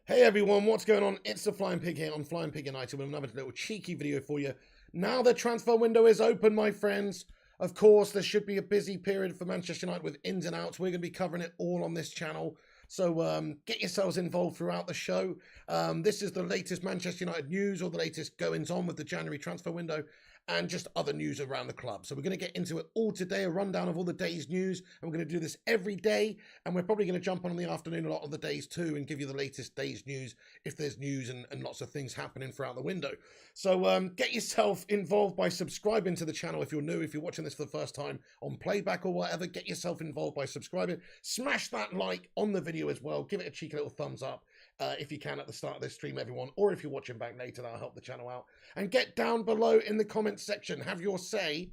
Hey everyone, what's going on? It's the Flying Pig here on Flying Pig United with another little cheeky video for you. Now the transfer window is open, my friends. Of course, there should be a busy period for Manchester United with ins and outs. We're going to be covering it all on this channel. So get yourselves involved throughout the show. This is the latest Manchester United news or the latest goings-on with the January transfer window and just other news around the club. So we're going to get into it all today, a rundown of all the day's news, and we're going to do this every day, and we're probably going to jump on in the afternoon a lot of the days too and give you the latest day's news if there's news and lots of things happening throughout the window. So get yourself involved by subscribing to the channel if you're new, if you're watching this for the first time on playback or whatever. Get yourself involved by subscribing. Smash that like on the video as well. Give it a cheeky little thumbs up if you can at the start of this stream, everyone, or if you're watching back later, that'll help the channel out. And get down below in the comments section. Have your say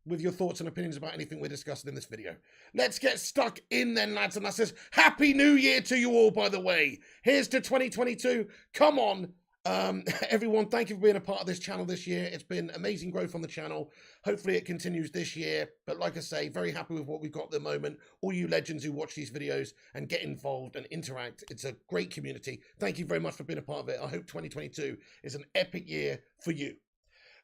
with your thoughts and opinions about anything we're discussing in this video. Let's get stuck in then, lads. And that says, Happy New Year to you all, by the way. Here's to 2022. Come on. Everyone, thank you for being a part of this channel this year. It's been amazing growth on the channel. Hopefully it continues this year. But like I say, very happy with what we've got at the moment. All you legends who watch these videos and get involved and interact. It's a great community. Thank you very much for being a part of it. I hope 2022 is an epic year for you.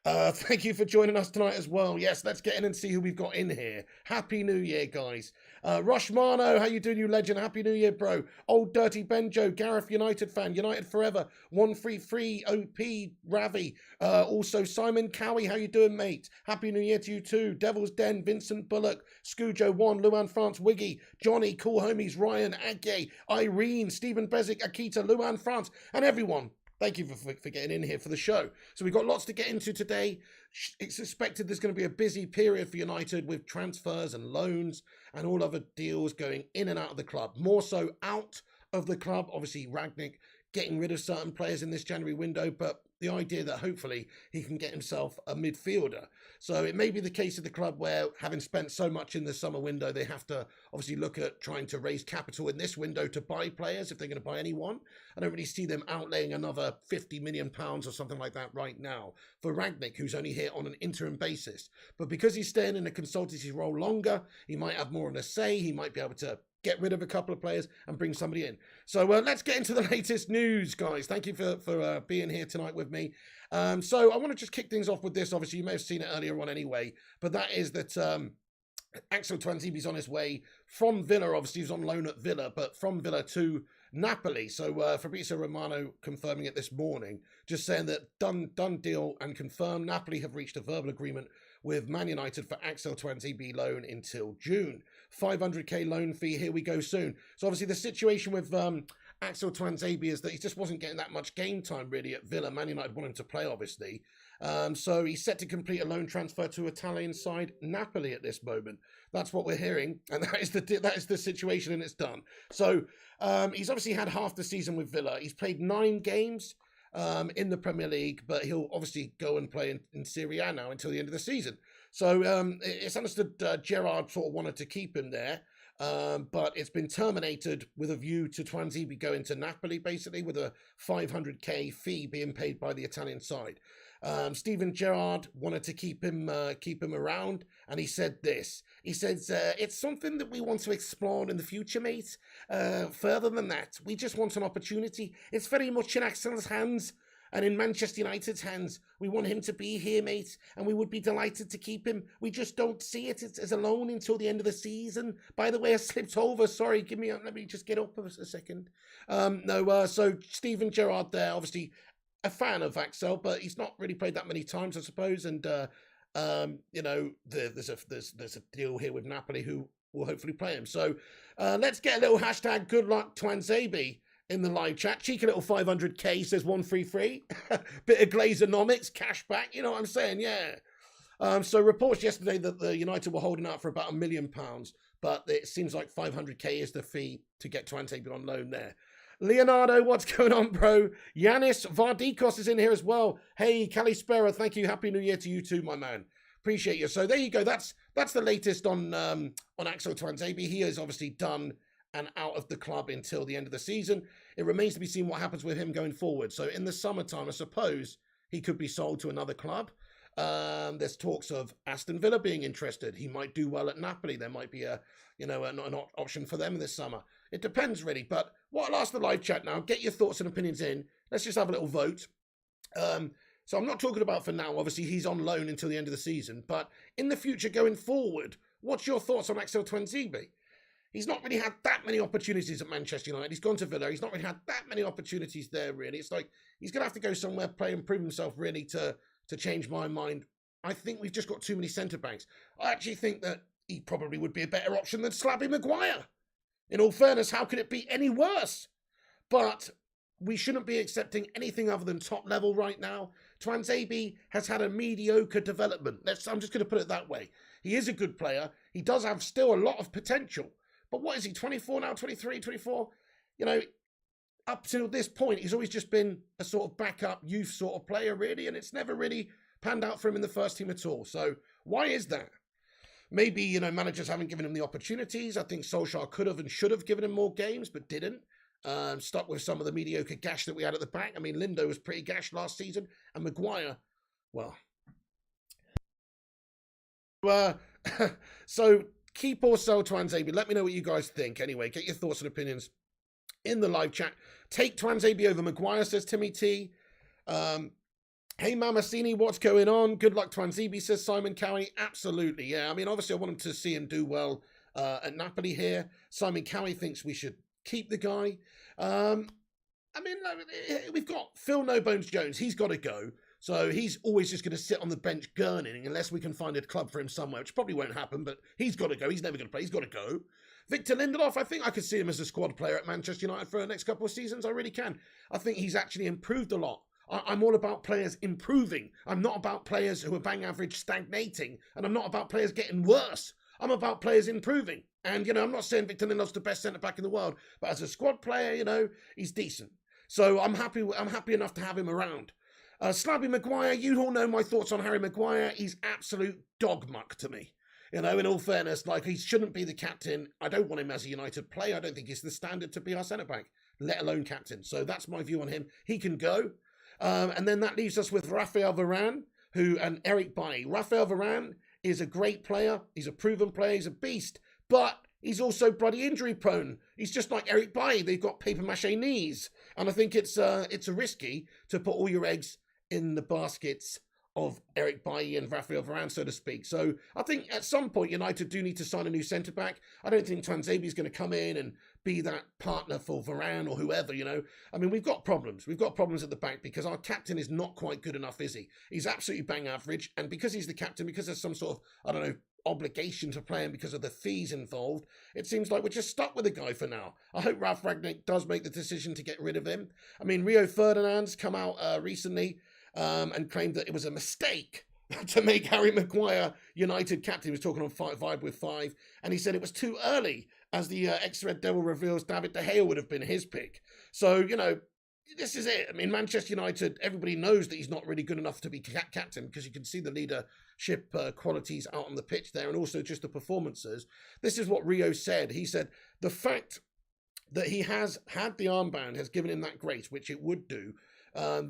Thank you for joining us tonight as well. Yes, let's get in and see who we've got in here. Happy New Year, guys. Rushmano, how you doing, you legend? Happy New Year, bro. Old Dirty Benjo, Gareth United fan, United Forever, 133, OP, Ravi. Also, Simon Cowie, how you doing, mate? Happy New Year to you too. Devil's Den, Vincent Bullock, Scujo 1, Luan France, Wiggy, Johnny, Cool Homies, Ryan, Agye, Irene, Stephen Bezic, Akita, Luan France, and everyone. Thank you for getting in here for the show. So we've got lots to get into today. It's expected there's going to be a busy period for United with transfers and loans and all other deals going in and out of the club. More so out of the club. Obviously, Rangnick getting rid of certain players in this January window, but the idea that hopefully he can get himself a midfielder. So it may be the case of the club where, having spent so much in the summer window, they have to obviously look at trying to raise capital in this window to buy players if they're going to buy anyone. I don't really see them outlaying another £50 million or something like that right now for Rangnick, who's only here on an interim basis. But because he's staying in a consultancy role longer, he might have more of a say. He might be able to get rid of a couple of players and bring somebody in. So let's get into the latest news, guys. Thank you for being here tonight with me. So I want to just kick things off with this. Obviously, you may have seen it earlier on anyway, but that is that Axel Tuanzebe's on his way from Villa. Obviously, he's on loan at Villa, but from Villa to Napoli. So Fabrizio Romano confirming it this morning, just saying that done deal and confirmed. Napoli have reached a verbal agreement with Man United for Axel Tuanzebe loan until June. 500k loan fee, here we go soon. So obviously the situation with Axel Tuanzebe is that he just wasn't getting that much game time really at Villa. Man United want him to play, obviously. So he's set to complete a loan transfer to Italian side Napoli at this moment. That's what we're hearing, and that is the situation, and it's done. So he's obviously had half the season with Villa. He's played 9 games in the Premier League, but he'll obviously go and play in Serie A now until the end of the season. So it's understood Gerrard sort of wanted to keep him there, but it's been terminated with a view to Tuanzebe going to Napoli, basically, with a 500k fee being paid by the Italian side. Steven Gerrard wanted to keep him around, and he said this. He says, it's something that we want to explore in the future, mate. Further than that, we just want an opportunity. It's very much in Axel's hands and in Manchester United's hands. We want him to be here, mate, and we would be delighted to keep him. We just don't see it as a loan until the end of the season. By the way, I slipped over. Sorry, let me just get up a second. So Steven Gerrard there, obviously a fan of Axel, but he's not really played that many times, I suppose. And you know, there's a deal here with Napoli who will hopefully play him. So let's get a little hashtag good luck Tuanzebe in the live chat. Cheeky little 500k, says 133. Bit of Glazonomics, cash back, you know what I'm saying? Yeah. So reports yesterday that the United were holding out for about £1 million, but it seems like 500k is the fee to get Tuanzebe on loan there. Leonardo, what's going on, bro? Yanis Vardikos is in here as well. Hey, Kalispera, thank you. Happy New Year to you too, my man. Appreciate you. So there you go. That's the latest on Axel Tuanzebe. He is obviously done and out of the club until the end of the season. It remains to be seen what happens with him going forward. So in the summertime, I suppose he could be sold to another club. There's talks of Aston Villa being interested. He might do well at Napoli. There might be an option for them this summer. It depends really, but what I'll ask the live chat now, get your thoughts and opinions in. Let's just have a little vote. So I'm not talking about for now. Obviously, he's on loan until the end of the season. But in the future, going forward, what's your thoughts on Axel Tuanzebe? He's not really had that many opportunities at Manchester United. He's gone to Villa. He's not really had that many opportunities there, really. It's like he's going to have to go somewhere, play and prove himself, really, to change my mind. I think we've just got too many centre-backs. I actually think that he probably would be a better option than Slabby Maguire. In all fairness, how could it be any worse? But we shouldn't be accepting anything other than top level right now. Tuanzebe has had a mediocre development. I'm just going to put it that way. He is a good player. He does have still a lot of potential. But what is he, 24 now, 23, 24? You know, up till this point, he's always just been a sort of backup youth sort of player, really, and it's never really panned out for him in the first team at all. So why is that? Maybe, you know, managers haven't given him the opportunities. I think Solskjaer could have and should have given him more games, but didn't. Stuck with some of the mediocre gash that we had at the back. I mean, Lindo was pretty gash last season, and Maguire, well. So keep or sell Tuanzebe. Let me know what you guys think. Anyway, get your thoughts and opinions in the live chat. Take Tuanzebe over Maguire, says Timmy T. Hey, Mamasini, what's going on? Good luck, Tuanzebe, says Simon Cowie. Absolutely, yeah. I mean, obviously, I want him to see him do well at Napoli here. Simon Cowie thinks we should keep the guy. I mean, we've got Phil No Bones Jones. He's got to go. So he's always just going to sit on the bench gurning unless we can find a club for him somewhere, which probably won't happen, but he's got to go. He's never going to play. He's got to go. Victor Lindelof, I think I could see him as a squad player at Manchester United for the next couple of seasons. I really can. I think he's actually improved a lot. I'm all about players improving. I'm not about players who are bang average stagnating, and I'm not about players getting worse. I'm about players improving. And, you know, I'm not saying Victor Lindelof's the best centre-back in the world, but as a squad player, you know, he's decent. So I'm happy enough to have him around. Slabby Maguire, you all know my thoughts on Harry Maguire. He's absolute dog muck to me. You know, in all fairness, like, he shouldn't be the captain. I don't want him as a United player. I don't think he's the standard to be our centre-back, let alone captain. So that's my view on him. He can go. And then that leaves us with Rafael Varane and Eric Bailly. Rafael Varane is a great player. He's a proven player. He's a beast. But he's also bloody injury prone. He's just like Eric Bailly. They've got papier-mâché knees. And I think it's risky to put all your eggs in the baskets of Eric Bailly and Rafael Varane, so to speak. So I think at some point United do need to sign a new centre-back. I don't think Tuanzebe is going to come in and be that partner for Varane or whoever, you know. I mean, we've got problems. We've got problems at the back because our captain is not quite good enough, is he? He's absolutely bang average. And because he's the captain, because there's some sort of, I don't know, obligation to play him because of the fees involved, it seems like we're just stuck with the guy for now. I hope Ralf Rangnick does make the decision to get rid of him. I mean, Rio Ferdinand's come out recently and claimed that it was a mistake to make Harry Maguire United captain. He was talking on Vibe with Five, and he said it was too early, as the ex-Red Devil reveals David De Gea would have been his pick. So, you know, this is it. I mean, Manchester United, everybody knows that he's not really good enough to be captain because you can see the leadership qualities out on the pitch there and also just the performances. This is what Rio said. He said, the fact that he has had the armband has given him that grace, which it would do.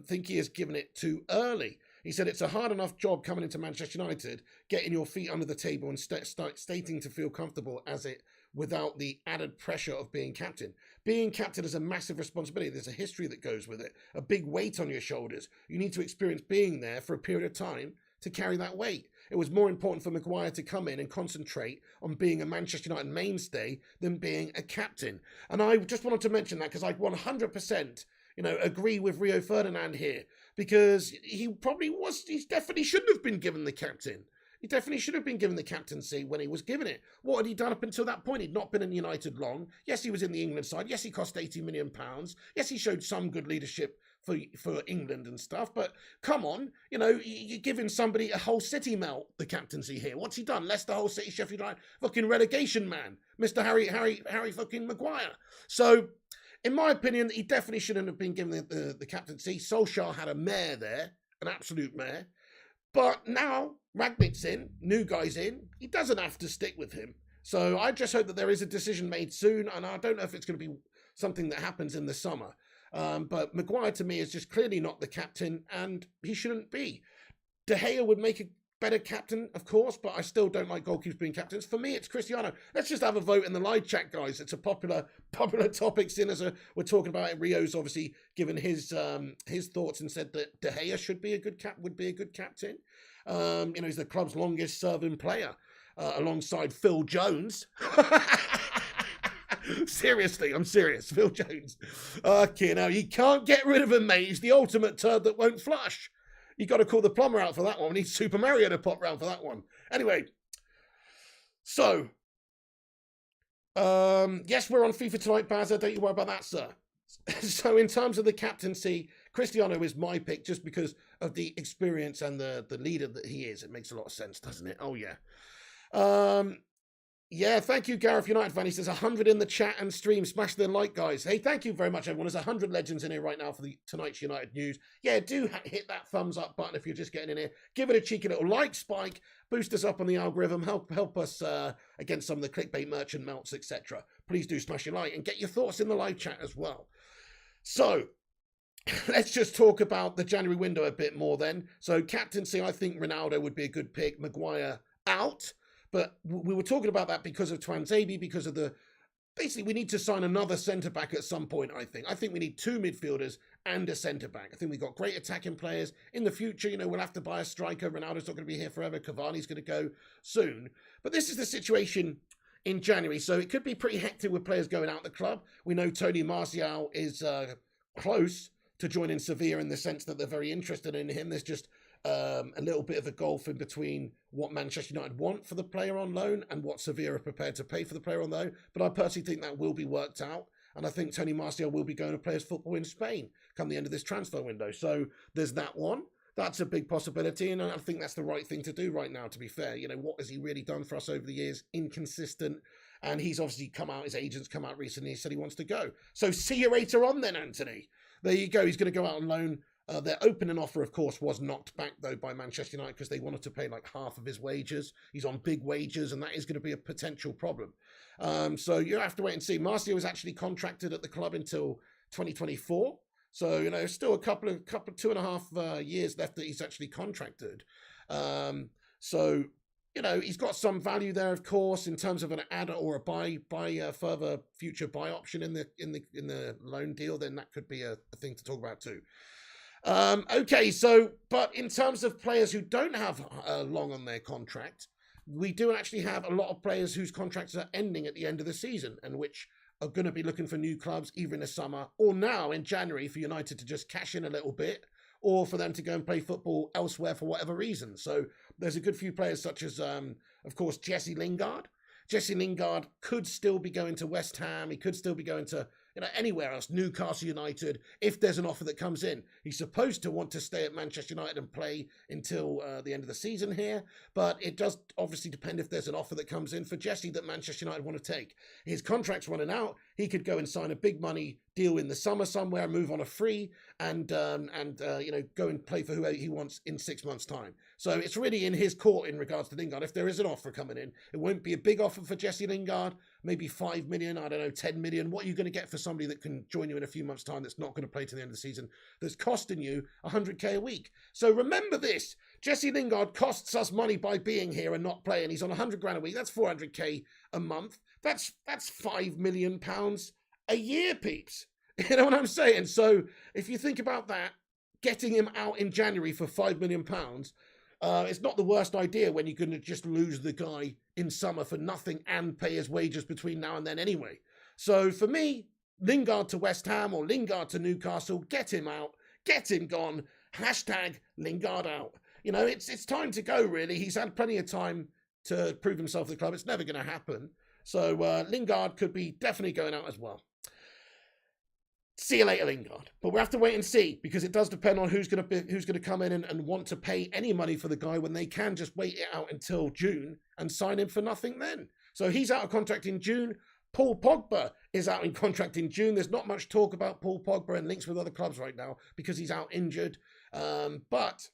Think he has given it too early. He said it's a hard enough job coming into Manchester United, getting your feet under the table and stating to feel comfortable as it without the added pressure of being captain. Being captain is a massive responsibility. There's a history that goes with it, a big weight on your shoulders. You need to experience being there for a period of time to carry that weight. It was more important for Maguire to come in and concentrate on being a Manchester United mainstay than being a captain. And I just wanted to mention that because I 100%, you know, agree with Rio Ferdinand here, because he definitely shouldn't have been given the captain. He definitely should have been given the captaincy when he was given it. What had he done up until that point? He'd not been in United long. Yes, he was in the England side. Yes, he cost £80 million. Yes, he showed some good leadership for England and stuff. But come on, you know, you're giving somebody a whole city melt the captaincy here. What's he done? Leicester, Hull City, Sheffield United, fucking relegation man, Mr. Harry fucking Maguire. So, in my opinion, he definitely shouldn't have been given the captaincy. Solskjaer had a mare there, an absolute mare. But now Rangnick's in, new guy's in, he doesn't have to stick with him. So I just hope that there is a decision made soon, and I don't know if it's going to be something that happens in the summer. But Maguire, to me, is just clearly not the captain, and he shouldn't be. De Gea would make better captain, of course, but I still don't like goalkeepers being captains. For me, it's Cristiano. Let's just have a vote in the live chat, guys. It's a popular topic. Seeing as we're talking about it, Rio's obviously given his thoughts and said that De Gea would be a good captain. He's the club's longest serving player, alongside Phil Jones. Seriously, I'm serious. Phil Jones. Okay, now you can't get rid of him, mate. He's the ultimate turd that won't flush. You got to call the plumber out for that one. We need Super Mario to pop round for that one. Anyway, so, yes, we're on FIFA tonight, Bazza. Don't you worry about that, sir. So in terms of the captaincy, Cristiano is my pick just because of the experience and the leader that he is. It makes a lot of sense, doesn't it? Oh, yeah. Yeah, thank you, Gareth United fan. He says 100 in the chat and stream. Smash the like, guys. Hey, thank you very much, everyone. There's 100 legends in here right now for the tonight's United news. Yeah, do hit that thumbs up button if you're just getting in here. Give it a cheeky little like spike. Boost us up on the algorithm. Help us against some of the clickbait merchant melts, etc. Please do smash your like and get your thoughts in the live chat as well. So, let's just talk about the January window a bit more then. So, captaincy, I think Ronaldo would be a good pick. Maguire out. But we were talking about that because of Twanzebe, because of basically we need to sign another centre-back at some point, I think. I think we need 2 midfielders and a centre-back. I think we've got great attacking players. In the future, we'll have to buy a striker. Ronaldo's not going to be here forever. Cavani's going to go soon. But this is the situation in January. So it could be pretty hectic with players going out the club. We know Tony Martial is close to joining Sevilla in the sense that they're very interested in him. There's just a little bit of a gulf in between what Manchester United want for the player on loan and what Sevilla are prepared to pay for the player on loan. But I personally think that will be worked out. And I think Tony Martial will be going to play his football in Spain come the end of this transfer window. So there's that one. That's a big possibility. And I think that's the right thing to do right now, to be fair. What has he really done for us over the years? Inconsistent. And he's obviously come out, his agent's come out recently, he said he wants to go. So see you later on then, Anthony. There you go. He's going to go out on loan. Their opening offer, of course, was knocked back, though, by Manchester United because they wanted to pay like half of his wages. He's on big wages, and that is going to be a potential problem. So you have to wait and see. Martial is actually contracted at the club until 2024. So, still a couple 2.5 years left that he's actually contracted. So, he's got some value there, of course, in terms of an add or a buy further future buy option in the loan deal. Then that could be a thing to talk about too. Okay, so, but in terms of players who don't have long on their contract, we do actually have a lot of players whose contracts are ending at the end of the season and which are going to be looking for new clubs either in the summer or now in January for United to just cash in a little bit or for them to go and play football elsewhere for whatever reason. So there's a good few players such as, of course, Jesse Lingard. Jesse Lingard could still be going to West Ham. He could still be going to anywhere else, Newcastle United, if there's an offer that comes in. He's supposed to want to stay at Manchester United and play until the end of the season here, but it does obviously depend if there's an offer that comes in for Jesse that Manchester United want to take. His contract's running out. He could go and sign a big money deal in the summer somewhere, move on a free, and go and play for whoever he wants in 6 months' time. So it's really in his court in regards to Lingard. If there is an offer coming in, it won't be a big offer for Jesse Lingard, maybe 5 million, 10 million. What are you going to get for somebody that can join you in a few months' time that's not going to play to the end of the season, that's costing you 100k a week? So remember this, Jesse Lingard costs us money by being here and not playing. He's on 100 grand a week. That's 400k a month. That's 5 million pounds a year, peeps. You know what I'm saying? So if you think about that, getting him out in January for 5 million pounds, it's not the worst idea when you're going to just lose the guy in summer for nothing and pay his wages between now and then anyway. So for me, Lingard to West Ham or Lingard to Newcastle, get him out, get him gone, hashtag Lingard out. It's time to go, really. He's had plenty of time to prove himself at the club. It's never going to happen. So Lingard could be definitely going out as well. See you later, Lingard. But we'll have to wait and see because it does depend on who's going to come in and want to pay any money for the guy when they can just wait it out until June and sign him for nothing then. So he's out of contract in June. Paul Pogba is out in contract in June. There's not much talk about Paul Pogba and links with other clubs right now because he's out injured. But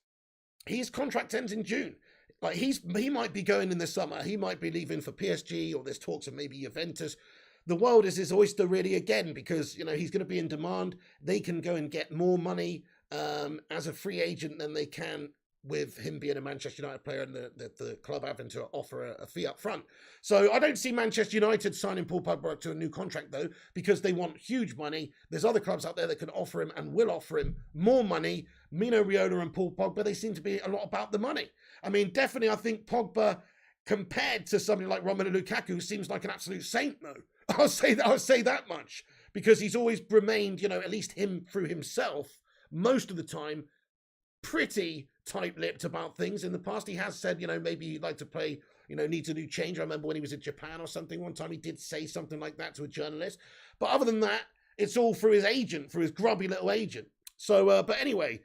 his contract ends in June. Like he might be going in the summer. He might be leaving for PSG or there's talks of maybe Juventus. The world is his oyster really again because, he's going to be in demand. They can go and get more money as a free agent than they can with him being a Manchester United player and the club having to offer a fee up front. So I don't see Manchester United signing Paul Pogba to a new contract, though, because they want huge money. There's other clubs out there that can offer him and will offer him more money. Mino Raiola and Paul Pogba, they seem to be a lot about the money. I mean, definitely, I think Pogba, compared to somebody like Romelu Lukaku, seems like an absolute saint, though. I'll say that much, because he's always remained, you know, at least him through himself, most of the time, pretty tight-lipped about things. In the past, he has said, you know, maybe he'd like to play, you know, needs a new change. I remember when he was in Japan or something, one time he did say something like that to a journalist. But other than that, it's all through his agent, through his grubby little agent. So, but anyway,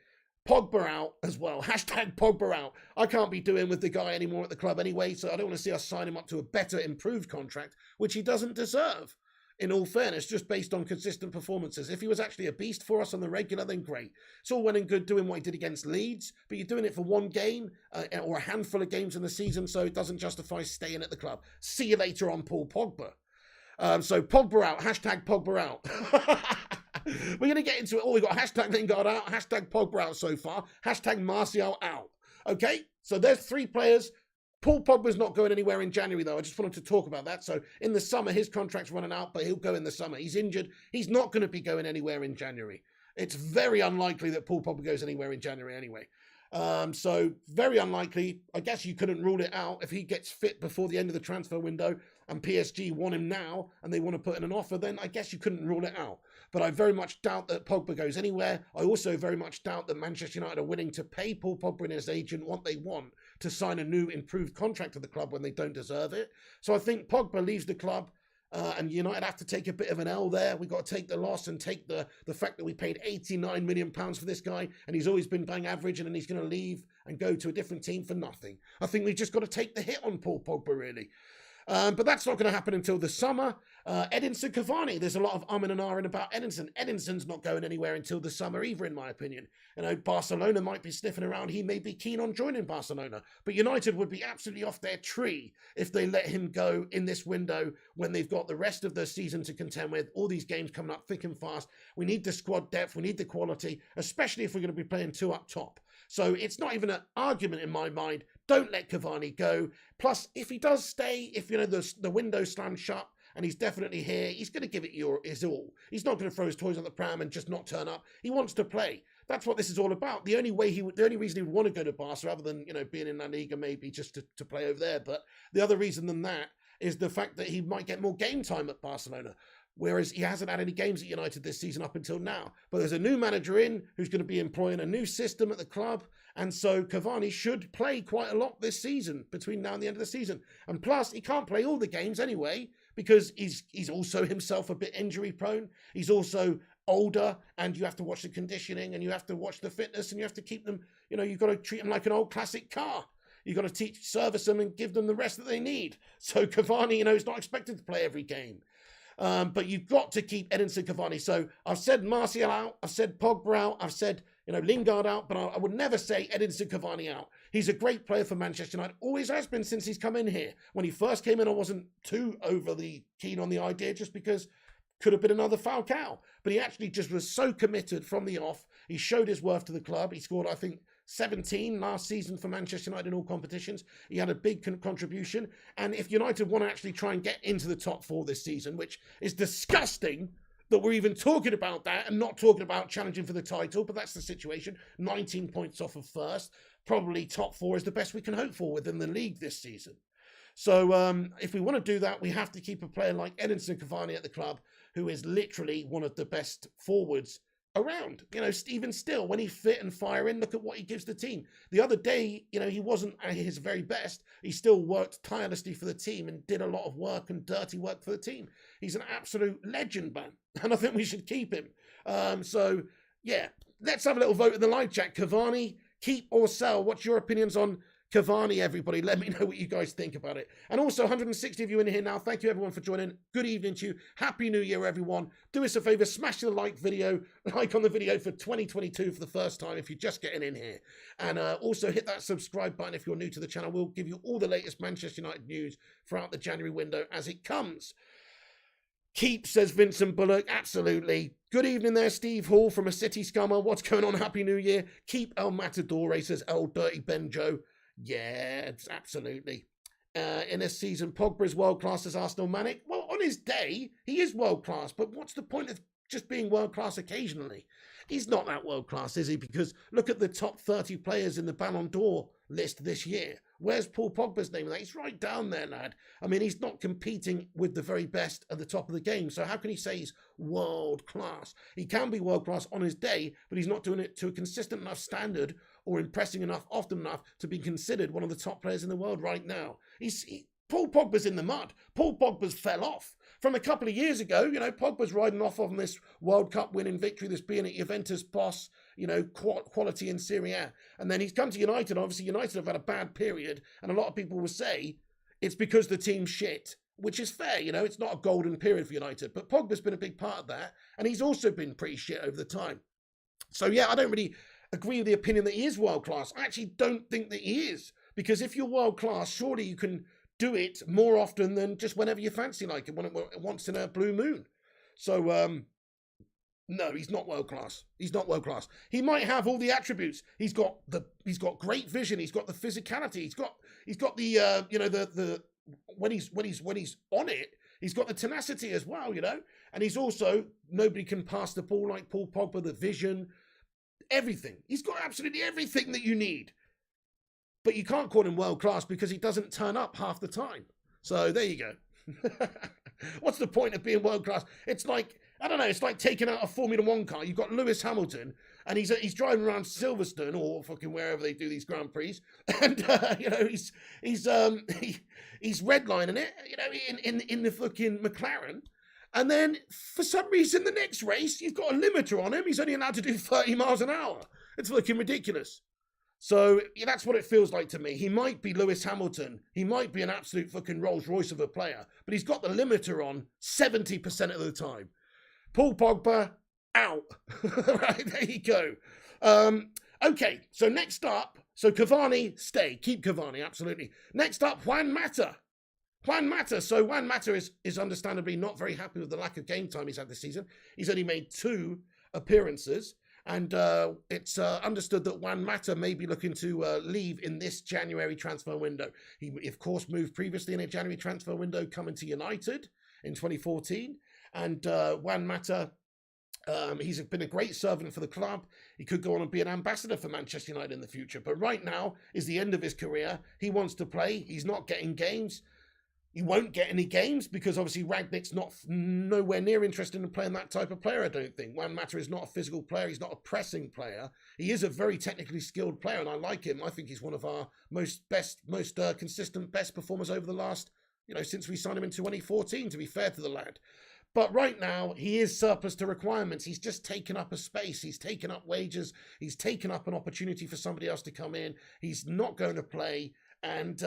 Pogba out as well. Hashtag Pogba out. I can't be doing with the guy anymore at the club anyway, so I don't want to see us sign him up to a better, improved contract, which he doesn't deserve. In all fairness, just based on consistent performances. If he was actually a beast for us on the regular, then great. It's all well and good doing what he did against Leeds, but you're doing it for one game or a handful of games in the season, so it doesn't justify staying at the club. See you later on, Paul Pogba. So Pogba out. Hashtag Pogba out. We're going to get into it all. We've got hashtag Lingard out, hashtag Pogba out so far, hashtag Martial out. Okay, so there's 3 players. Paul Pogba's not going anywhere in January, though. I just wanted to talk about that. So in the summer, his contract's running out, but he'll go in the summer. He's injured. He's not going to be going anywhere in January. It's very unlikely that Paul Pogba goes anywhere in January anyway. So very unlikely. I guess you couldn't rule it out. If he gets fit before the end of the transfer window and PSG want him now and they want to put in an offer, then I guess you couldn't rule it out. But I very much doubt that Pogba goes anywhere. I also very much doubt that Manchester United are willing to pay Paul Pogba and his agent what they want to sign a new improved contract to the club when they don't deserve it. So I think Pogba leaves the club and United have to take a bit of an L there. We've got to take the loss and take the fact that we paid £89 million for this guy and he's always been bang average, and then he's going to leave and go to a different team for nothing. I think we've just got to take the hit on Paul Pogba, really. But that's not going to happen until the summer. Edinson Cavani, there's a lot of and ahhing about Edinson. Edinson's not going anywhere until the summer either, in my opinion. You know, Barcelona might be sniffing around. He may be keen on joining Barcelona. But United would be absolutely off their tree if they let him go in this window when they've got the rest of the season to contend with. All these games coming up thick and fast. We need the squad depth. We need the quality, especially if we're going to be playing 2 up top. So it's not even an argument in my mind. Don't let Cavani go. Plus, if he does stay, if, you know, the window slams shut and he's definitely here, he's going to give it his all. He's not going to throw his toys on the pram and just not turn up. He wants to play. That's what this is all about. The only reason he would want to go to Barca, other than, you know, being in La Liga, maybe just to play over there, but the other reason than that is the fact that he might get more game time at Barcelona. Whereas he hasn't had any games at United this season up until now. But there's a new manager in who's going to be employing a new system at the club. And so Cavani should play quite a lot this season, between now and the end of the season. And plus, he can't play all the games anyway, because he's also himself a bit injury prone. He's also older, and you have to watch the conditioning, and you have to watch the fitness, and you have to keep them, you know, you've got to treat them like an old classic car. You've got to service them and give them the rest that they need. So Cavani, you know, is not expected to play every game. But you've got to keep Edinson Cavani. So I've said Martial out, I've said Pogba out, I've said, you know, Lingard out, but I would never say Edinson Cavani out. He's a great player for Manchester United, always has been since he's come in here. When he first came in, I wasn't too overly keen on the idea, just because could have been another Falcao. But he actually just was so committed from the off. He showed his worth to the club. He scored, I think, 17 last season for Manchester United in all competitions. He had a big contribution. And if United want to actually try and get into the top 4 this season, which is disgusting that we're even talking about that and not talking about challenging for the title, but that's the situation. 19 points off of first. Probably top 4 is the best we can hope for within the league this season. So if we want to do that, we have to keep a player like Edinson Cavani at the club, who is literally one of the best forwards around. You know, even still, when he's fit and firing, look at what he gives the team. The other day, you know, he wasn't at his very best. He still worked tirelessly for the team and did a lot of work and dirty work for the team. He's an absolute legend, man. And I think we should keep him. So, yeah, let's have a little vote in the live chat. Cavani, keep or sell? What's your opinions on Cavani, everybody? Let me know what you guys think about it. And also, 160 of you in here now. Thank you, everyone, for joining. Good evening to you. Happy New Year, everyone. Do us a favor, smash the like on the video for 2022 for the first time if you're just getting in here. And also hit that subscribe button if you're new to the channel. We'll give you all the latest Manchester United news throughout the January window as it comes. Keep, says Vincent Bullock. Absolutely. Good evening there, Steve Hall from a City Scummer. What's going on? Happy New Year. Keep El Matador, says El Dirty Benjo. Yeah, absolutely. In this season, Pogba is world-class as Arsenal Manic. Well, on his day, he is world-class, but what's the point of just being world-class occasionally? He's not that world-class, is he? Because look at the top 30 players in the Ballon d'Or list this year. Where's Paul Pogba's name? He's right down there, lad. I mean, he's not competing with the very best at the top of the game, so how can he say he's world-class? He can be world-class on his day, but he's not doing it to a consistent enough standard or impressing enough often enough to be considered one of the top players in the world right now. Paul Pogba's in the mud. Paul Pogba's fell off. From a couple of years ago, Pogba's riding off on this World Cup winning victory, this being at Juventus boss, quality in Serie A. And then he's come to United. Obviously, United have had a bad period, and a lot of people will say it's because the team's shit, which is fair. It's not a golden period for United, but Pogba's been a big part of that, and he's also been pretty shit over the time. So, yeah, I don't really agree with the opinion that he is world-class. I actually don't think that he is, because if you're world-class, surely you can do it more often than just whenever you fancy like it, once in a blue moon. So, no, he's not world-class. He's not world-class. He might have all the attributes. He's got great vision. He's got the physicality. He's got the when he's on it, he's got the tenacity as well, And he's also, nobody can pass the ball like Paul Pogba, the vision, everything. He's got absolutely everything that you need. But you can't call him world-class because he doesn't turn up half the time. So there you go. What's the point of being world-class? It's like, I don't know, it's like taking out a Formula One car. You've got Lewis Hamilton, and he's driving around Silverstone or fucking wherever they do these Grand Prix, and he's redlining it, in the fucking McLaren. And then for some reason, the next race, you've got a limiter on him. He's only allowed to do 30 miles an hour. It's fucking ridiculous. So that's what it feels like to me. He might be Lewis Hamilton. He might be an absolute fucking Rolls Royce of a player, but he's got the limiter on 70% of the time. Paul Pogba, out. Right, there you go. Okay, so next up, Cavani, stay. Keep Cavani, absolutely. Next up, Juan Mata. So Juan Mata is understandably not very happy with the lack of game time he's had this season. He's only made 2 appearances. And it's understood that Juan Mata may be looking to leave in this January transfer window. He, of course, moved previously in a January transfer window, coming to United in 2014. And Juan Mata, he's been a great servant for the club. He could go on and be an ambassador for Manchester United in the future. But right now is the end of his career. He wants to play. He's not getting games. He won't get any games because obviously Rangnick's nowhere near interested in playing that type of player, I don't think. Juan Mata is not a physical player. He's not a pressing player. He is a very technically skilled player, and I like him. I think he's one of our most consistent, best performers over the last, since we signed him in 2014, to be fair to the lad. But right now, he is surplus to requirements. He's just taken up a space. He's taken up wages. He's taken up an opportunity for somebody else to come in. He's not going to play. And,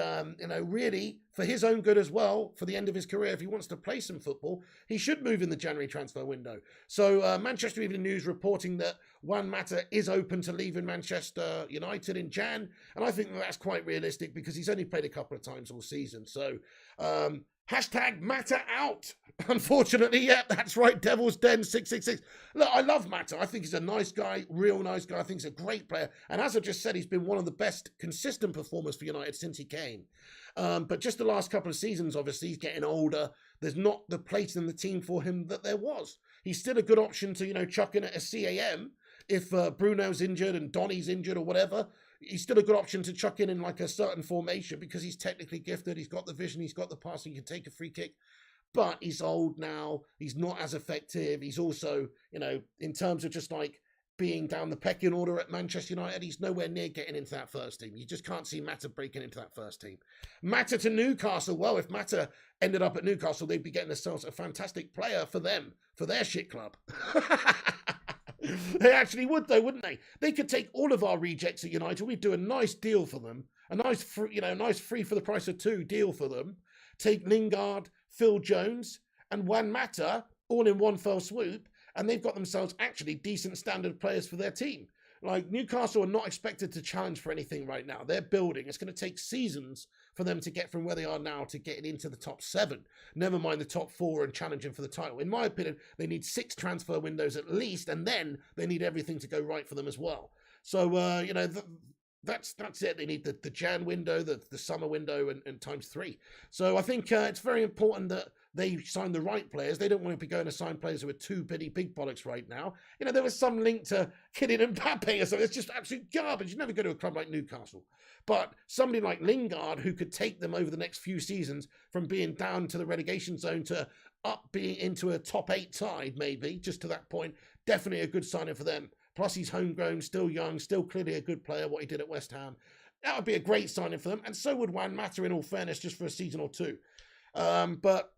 really, for his own good as well, for the end of his career, if he wants to play some football, he should move in the January transfer window. So Manchester Evening News reporting that Juan Mata is open to leaving Manchester United in Jan. And I think that's quite realistic because he's only played a couple of times all season. So hashtag Mata out. Unfortunately, yeah, that's right. Devil's Den 666. Look, I love Mata. I think he's a nice guy, real nice guy. I think he's a great player. And as I just said, he's been one of the best consistent performers for United since he came. But just the last couple of seasons, obviously, he's getting older. There's not the place in the team for him that there was. He's still a good option to, chuck in at a CAM if Bruno's injured and Donnie's injured or whatever. He's still a good option to chuck in like a certain formation because he's technically gifted. He's got the vision. He's got the passing. He can take a free kick. But he's old now. He's not as effective. He's also, in terms of just like being down the pecking order at Manchester United, he's nowhere near getting into that first team. You just can't see Mata breaking into that first team. Mata to Newcastle. Well, if Mata ended up at Newcastle, they'd be getting themselves a fantastic player for them, for their shit club. They actually would, though, wouldn't they? They could take all of our rejects at United. We'd do a nice deal for them, a nice, nice free for the price of 2 deal for them. Take Lingard, Phil Jones, and Juan Mata all in one fell swoop, and they've got themselves actually decent standard players for their team. Like Newcastle are not expected to challenge for anything right now. They're building. It's going to take seasons for them to get from where they are now to getting into the top 7, never mind the top 4 and challenging for the title. In my opinion, they need 6 transfer windows at least, and then they need everything to go right for them as well. So, you know, that's it. They need the Jan window, the summer window, and times 3. So I think it's very important that they sign the right players. They don't want to be going to sign players who are too big bollocks right now. You know, there was some link to Kylian Mbappe or something. It's just absolute garbage. You never go to a club like Newcastle. But somebody like Lingard, who could take them over the next few seasons from being down to the relegation zone to up being into a top 8 side, maybe, just to that point, definitely a good signing for them. Plus, he's homegrown, still young, still clearly a good player, what he did at West Ham. That would be a great signing for them. And so would Juan Mata, in all fairness, just for a season or 2. But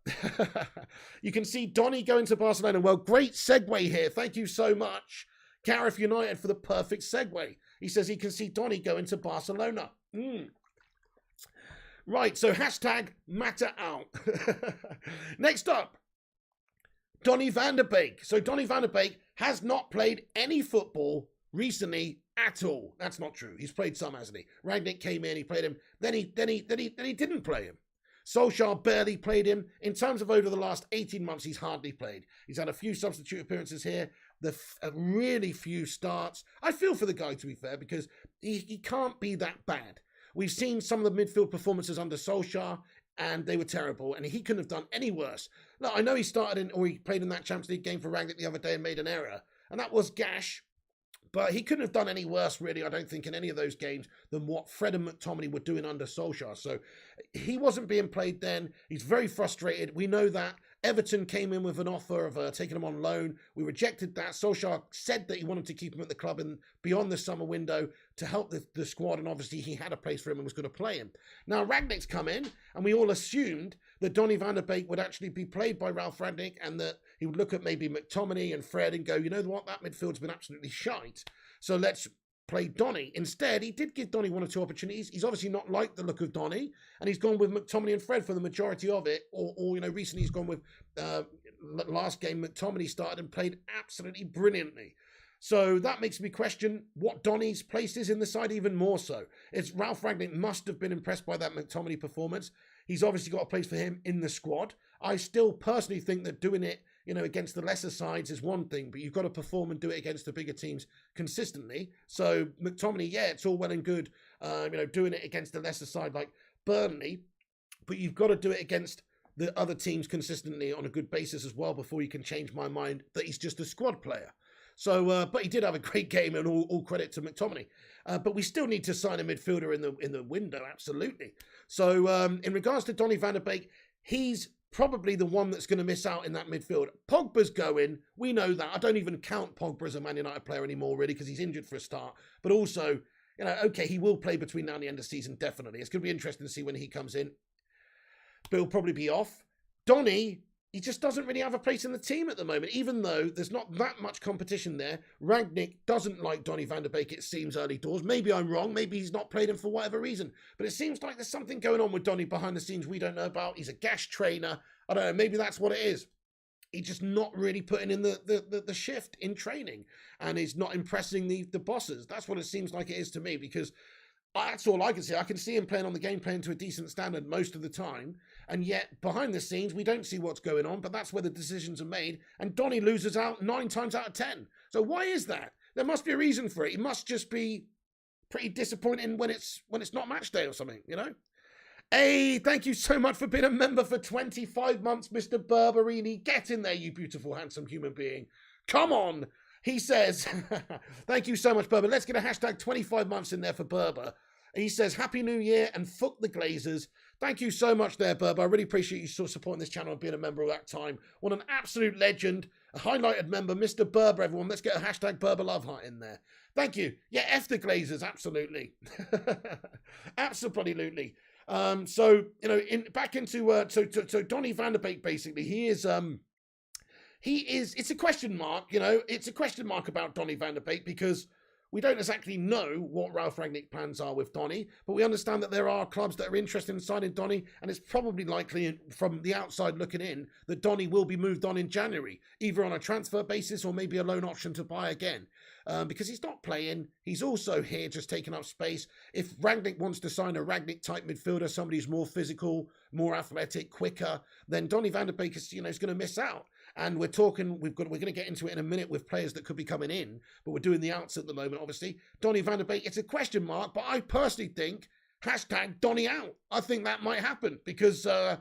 you can see Donnie going to Barcelona. Well, great segue here. Thank you so much, Gareth United, for the perfect segue. He says he can see Donnie going to Barcelona. Right, so hashtag Mata out. Next up, Donnie Van Der Beek. So Donnie Van Der Beek has not played any football recently at all. That's not true. He's played some, hasn't he? Rangnick came in, he played him, then he didn't play him. Solskjaer barely played him. In terms of over the last 18 months, he's hardly played. He's had a few substitute appearances here, really few starts. I feel for the guy, to be fair, because he can't be that bad. We've seen some of the midfield performances under Solskjaer, and they were terrible, and he couldn't have done any worse. Look, I know he he played in that Champions League game for Rangnick the other day and made an error, and that was gash. But he couldn't have done any worse, really, I don't think, in any of those games than what Fred and McTominay were doing under Solskjaer. So he wasn't being played then. He's very frustrated. We know that. Everton came in with an offer of taking him on loan. We rejected that. Solskjaer said that he wanted to keep him at the club and beyond the summer window to help the squad, and obviously he had a place for him and was going to play him. Now, Rangnick's come in, and we all assumed that Donnie Van Der Beek would actually be played by Ralf Rangnick, and that he would look at maybe McTominay and Fred and go, you know what, that midfield's been absolutely shite, so let's play Donnie. Instead, he did give Donnie 1 or 2 opportunities. He's obviously not liked the look of Donnie, and he's gone with McTominay and Fred for the majority of it, or you know, recently he's gone with, last game, McTominay started and played absolutely brilliantly. So that makes me question what Donnie's place is in the side even more so. It's Ralf Rangnick must have been impressed by that McTominay performance. He's obviously got a place for him in the squad. I still personally think that doing it, you know, against the lesser sides is one thing, but you've got to perform and do it against the bigger teams consistently. So McTominay, yeah, it's all well and good, you know, doing it against the lesser side like Burnley, but you've got to do it against the other teams consistently on a good basis as well before you can change my mind that he's just a squad player. So, but he did have a great game, and all credit to McTominay. But we still need to sign a midfielder in the window, absolutely. So, in regards to Donnie Van Der Beek, he's probably the one that's going to miss out in that midfield. Pogba's going. We know that. I don't even count Pogba as a Man United player anymore, really, because he's injured for a start. But also, you know, okay, he will play between now and the end of the season, definitely. It's going to be interesting to see when he comes in. But he'll probably be off. Donnie, he just doesn't really have a place in the team at the moment, even though there's not that much competition there. Rangnick doesn't like Donnie Van Der Beek, it seems, early doors. Maybe I'm wrong. Maybe he's not played him for whatever reason. But it seems like there's something going on with Donnie behind the scenes we don't know about. He's a gash trainer. I don't know. Maybe that's what it is. He's just not really putting in the shift in training, and he's not impressing the bosses. That's what it seems like it is to me, because that's all I can see. I can see him playing on the game plan to a decent standard most of the time, and yet behind the scenes we don't see what's going on, but that's where the decisions are made, and Donnie loses out 9 times out of 10. So why is that? There must be a reason for it. It must just be pretty disappointing when it's not match day or something, you know? Hey, thank you so much for being a member for 25 months, Mr. Berberini. Get in there, you beautiful, handsome human being. Come on. He says, thank you so much, Berber. Let's get a hashtag 25 months in there for Berber. He says, Happy New Year and fuck the Glazers. Thank you so much there, Berber. I really appreciate you sort of supporting this channel and being a member of that time. What an absolute legend. A highlighted member, Mr. Berber, everyone. Let's get a hashtag Berber Love Heart in there. Thank you. Yeah, F the Glazers, absolutely. Absolutely. So, you know, back into, so Donnie Van Der Beek, basically, he is, it's a question mark, you know, it's a question mark about Donnie Van Der Beek, because We don't exactly know what Ralf Rangnick plans are with Donnie, but we understand that there are clubs that are interested in signing Donnie, and it's probably likely from the outside looking in that Donnie will be moved on in January, either on a transfer basis or maybe a loan option to buy again. Because he's not playing. He's also here just taking up space. If Rangnick wants to sign a Rangnick-type midfielder, somebody who's more physical, more athletic, quicker, then Donnie Van Der Beek is going to miss out. And we're going to get into it in a minute with players that could be coming in, but we're doing the outs at the moment, obviously. Donnie Van Der Beek, it's a question mark, but I personally think #Donnie out. I think that might happen because of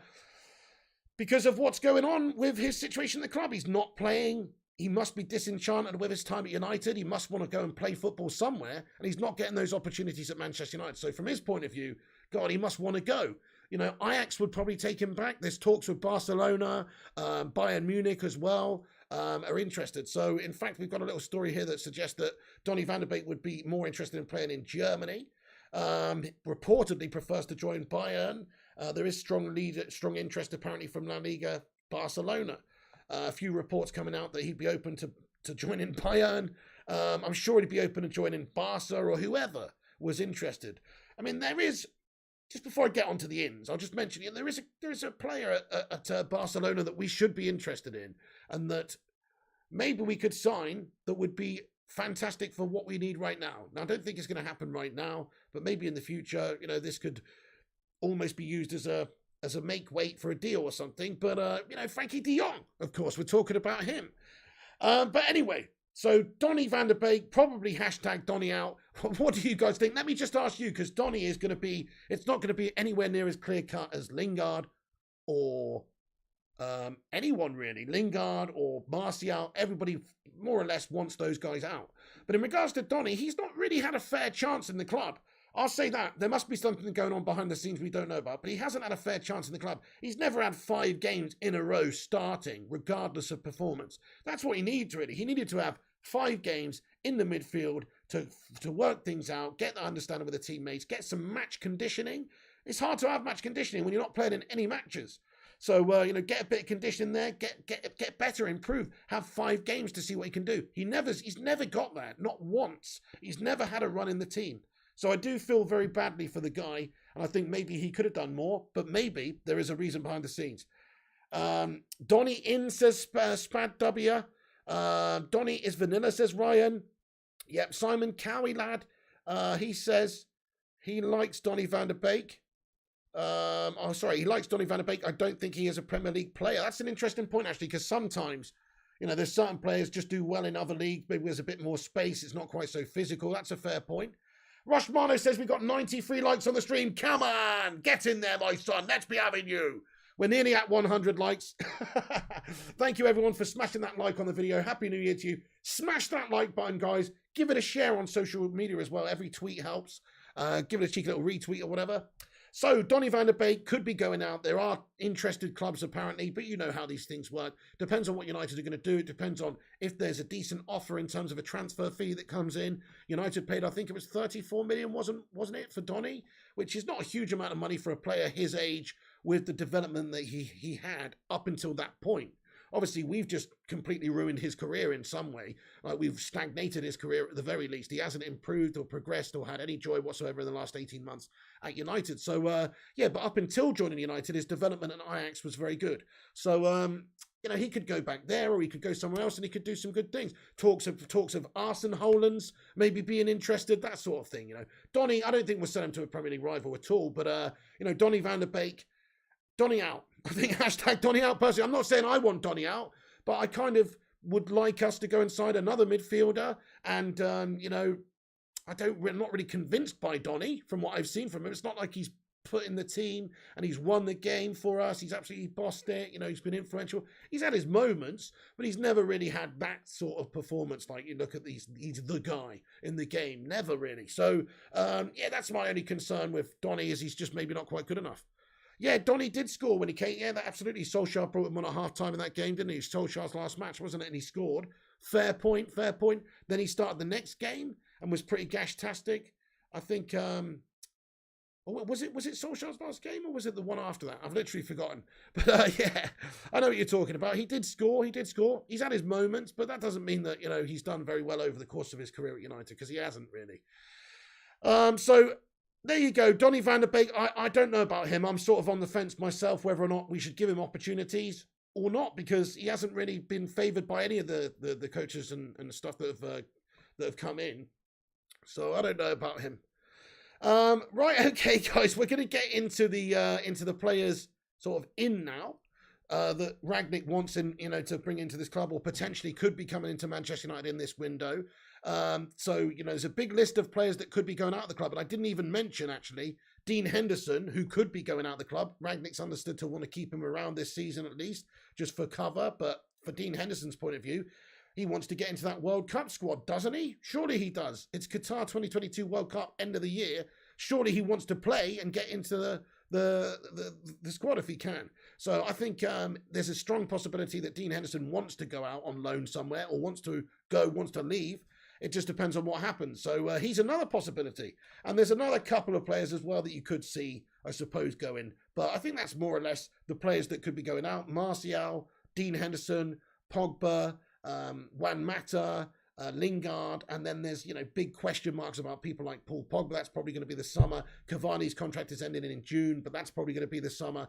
what's going on with his situation at the club. He's not playing. He must be disenchanted with his time at United. He must want to go and play football somewhere, and he's not getting those opportunities at Manchester United. So from his point of view, God, he must want to go. Ajax would probably take him back. There's talks with Barcelona, Bayern Munich as well, are interested. So, in fact, we've got a little story here that suggests that Donnie Van Der Beek would be more interested in playing in Germany. Reportedly prefers to join Bayern. There is strong interest, apparently, from La Liga Barcelona. A few reports coming out that he'd be open to joining Bayern. I'm sure he'd be open to joining Barca or whoever was interested. I mean, there is, just before I get onto the ins, I'll just mention, there is a player at Barcelona that we should be interested in, and that maybe we could sign that would be fantastic for what we need right now. Now, I don't think it's going to happen right now, but maybe in the future, this could almost be used as a make weight for a deal or something. But, Frankie de Jong, of course, we're talking about him. But anyway, so Donnie Van Der Beek, probably #Donnie out. What do you guys think? Let me just ask you, because Donnie is going to be, it's not going to be anywhere near as clear cut as Lingard or anyone really. Lingard or Martial, everybody more or less wants those guys out. But in regards to Donnie, he's not really had a fair chance in the club. I'll say that. There must be something going on behind the scenes we don't know about, but he hasn't had a fair chance in the club. He's never had 5 games in a row starting, regardless of performance. That's what he needs, really. He needed to have 5 games in the midfield to work things out, get the understanding with the teammates, get some match conditioning. It's hard to have match conditioning when you're not playing in any matches. So, get a bit of conditioning there, get better, improve, have 5 games to see what he can do. He's never got that, not once. He's never had a run in the team. So I do feel very badly for the guy, and I think maybe he could have done more, but maybe there is a reason behind the scenes. Donnie in, says Spad W. Donnie is vanilla, says Ryan. Yep, Simon Cowie lad. He says he likes Donnie Van Der Beek. He likes Donnie Van Der Beek. I don't think he is a Premier League player. That's an interesting point, actually, because sometimes, there's certain players just do well in other leagues. Maybe there's a bit more space. It's not quite so physical. That's a fair point. Rushmano says we've got 93 likes on the stream. Come on, get in there, my son. Let's be having you. We're nearly at 100 likes. Thank you, everyone, for smashing that like on the video. Happy New Year to you. Smash that like button, guys. Give it a share on social media as well. Every tweet helps. Give it a cheeky little retweet or whatever. So, Donnie Van Der Beek could be going out. There are interested clubs, apparently, but you know how these things work. Depends on what United are going to do. It depends on if there's a decent offer in terms of a transfer fee that comes in. United paid, I think it was 34 million, wasn't it, for Donnie? Which is not a huge amount of money for a player his age with the development that he had up until that point. Obviously, we've just completely ruined his career in some way. Like, we've stagnated his career at the very least. He hasn't improved or progressed or had any joy whatsoever in the last 18 months at United. So, but up until joining United, his development at Ajax was very good. So, he could go back there or he could go somewhere else and he could do some good things. Talks of Arsene Hollands maybe being interested, that sort of thing. Donnie, I don't think we'll send him to a Premier League rival at all. But, Donnie Van Der Beek, Donnie out. I think #Donnie out personally. I'm not saying I want Donnie out, but I kind of would like us to go inside another midfielder. And, I'm not really convinced by Donnie from what I've seen from him. It's not like he's put in the team and he's won the game for us. He's absolutely bossed it. He's been influential. He's had his moments, but he's never really had that sort of performance. Like, you look at he's the guy in the game. Never really. So, that's my only concern with Donnie, is he's just maybe not quite good enough. Yeah, Donnie did score when he came. Yeah, that absolutely. Solskjaer brought him on at half-time in that game, didn't he? Solskjaer's last match, wasn't it? And he scored. Fair point. Then he started the next game and was pretty gash-tastic. I think, Or was it Solskjaer's last game, or was it the one after that? I've literally forgotten. But yeah, I know what you're talking about. He did score. He's had his moments, but that doesn't mean that, he's done very well over the course of his career at United, because he hasn't really. So there you go. Donnie Vanderbig, I don't know about him. I'm sort of on the fence myself whether or not we should give him opportunities or not, because he hasn't really been favoured by any of the coaches and stuff that have come in. So I don't know about him. Right, okay, guys, we're going to get into the players sort of in now that Rangnick wants to bring into this club, or potentially could be coming into Manchester United in this window. So there's a big list of players that could be going out of the club, and I didn't even mention actually Dean Henderson, who could be going out of the club. Rangnick's understood to want to keep him around this season at least, just for cover. But for Dean Henderson's point of view, he wants to get into that World Cup squad, doesn't he? Surely he does. It's Qatar 2022 World Cup, end of the year. Surely he wants to play and get into the squad if he can. So I think there's a strong possibility that Dean Henderson wants to go out on loan somewhere, or wants to leave. It just depends on what happens. So he's another possibility. And there's another couple of players as well that you could see, I suppose, going. But I think that's more or less the players that could be going out. Martial, Dean Henderson, Pogba, Juan Mata, Lingard, and then there's big question marks about people like Paul Pogba. That's probably going to be the summer. Cavani's contract is ending in June, but that's probably going to be the summer.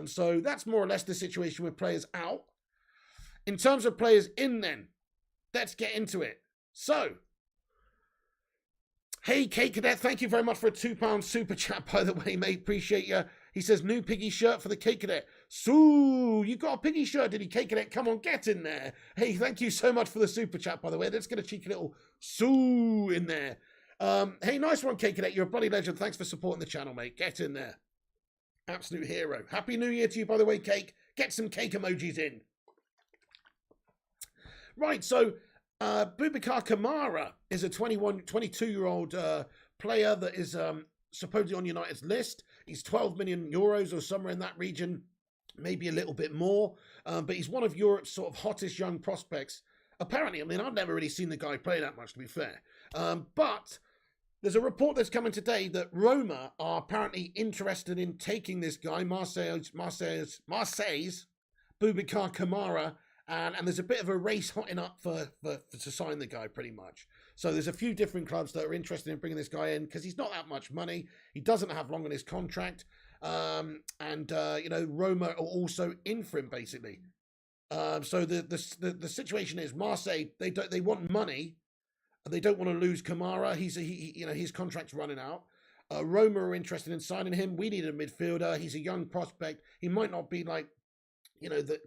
So that's more or less the situation with players out. In terms of players in, then let's get into it. So, hey, Kate Cadet, thank you very much for a £2 super chat, by the way, mate. Appreciate you. He says, new piggy shirt for the Kate Cadet. So, you got a piggy shirt, did he, Kate Cadet? Come on, get in there. Hey, thank you so much for the super chat, by the way. Let's get a cheeky little so in there. Hey, nice one, Kate Cadet. You're a bloody legend. Thanks for supporting the channel, mate. Get in there. Absolute hero. Happy New Year to you, by the way, Cake. Get some cake emojis in. Right, so Boubacar Kamara is a 22-year-old player that is supposedly on United's list. He's 12 million euros or somewhere in that region, maybe a little bit more. But he's one of Europe's sort of hottest young prospects. Apparently, I mean, I've never really seen the guy play that much, to be fair. But there's a report that's coming today that Roma are apparently interested in taking this guy, Marseille's Boubacar Kamara. And there's a bit of a race hotting up to sign the guy, pretty much. So there's a few different clubs that are interested in bringing this guy in, because he's not that much money. He doesn't have long on his contract. Roma are also in for him, basically. So the situation is, Marseille, they want money. They don't want to lose Kamara. His contract's running out. Roma are interested in signing him. We need a midfielder. He's a young prospect. He might not be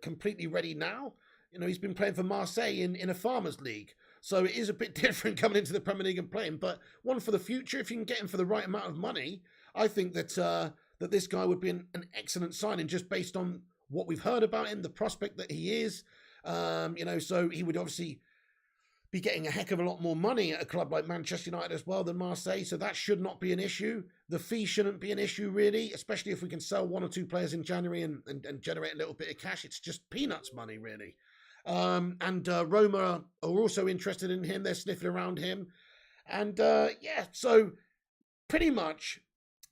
completely ready now. He's been playing for Marseille in a farmers league. So it is a bit different coming into the Premier League and playing, but one for the future. If you can get him for the right amount of money, I think that this guy would be an excellent signing, just based on what we've heard about him, the prospect that he is. So he would obviously be getting a heck of a lot more money at a club like Manchester United as well than Marseille. So that should not be an issue. The fee shouldn't be an issue, really, especially if we can sell one or two players in January and generate a little bit of cash. It's just peanuts money, really. Roma are also interested in him. They're sniffing around him. So pretty much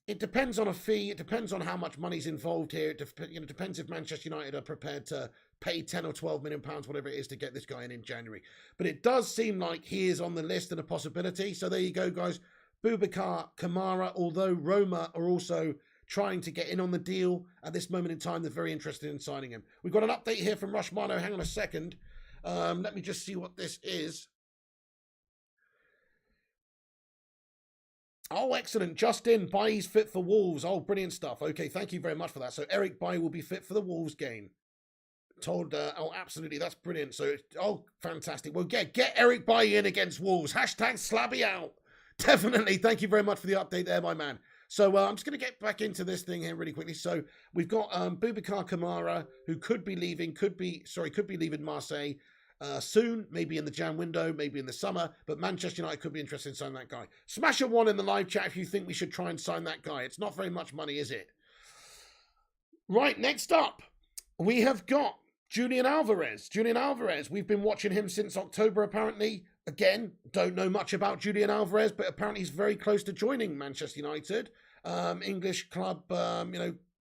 it depends on a fee. It depends on how much money's involved here. It depends if Manchester United are prepared to pay 10 or 12 million pounds, whatever it is, to get this guy in January. But it does seem like he is on the list and a possibility. So there you go, guys. Boubacar Kamara, although Roma are also trying to get in on the deal at this moment in time, they're very interested in signing him. We've got an update here from Rushmano. Hang on a second. Let me just see what this is. Oh, excellent. Justin, Bailly's fit for Wolves. Oh, brilliant stuff. Okay, thank you very much for that. So Eric Bailly will be fit for the Wolves game. Told, absolutely, that's brilliant. So, fantastic. Well, get Eric Bailly in against Wolves. Hashtag Slabby out. Definitely. Thank you very much for the update there, my man. So I'm just going to get back into this thing here really quickly. So we've got Boubacar Kamara, who could be leaving Marseille soon, maybe in the Jan window, maybe in the summer. But Manchester United could be interested in signing that guy. Smash a 1 in the live chat if you think we should try and sign that guy. It's not very much money, is it? Right, next up, we have got Julian Alvarez. Julian Alvarez, we've been watching him since October, apparently. Again, don't know much about Julian Alvarez, but apparently he's very close to joining Manchester United. English club,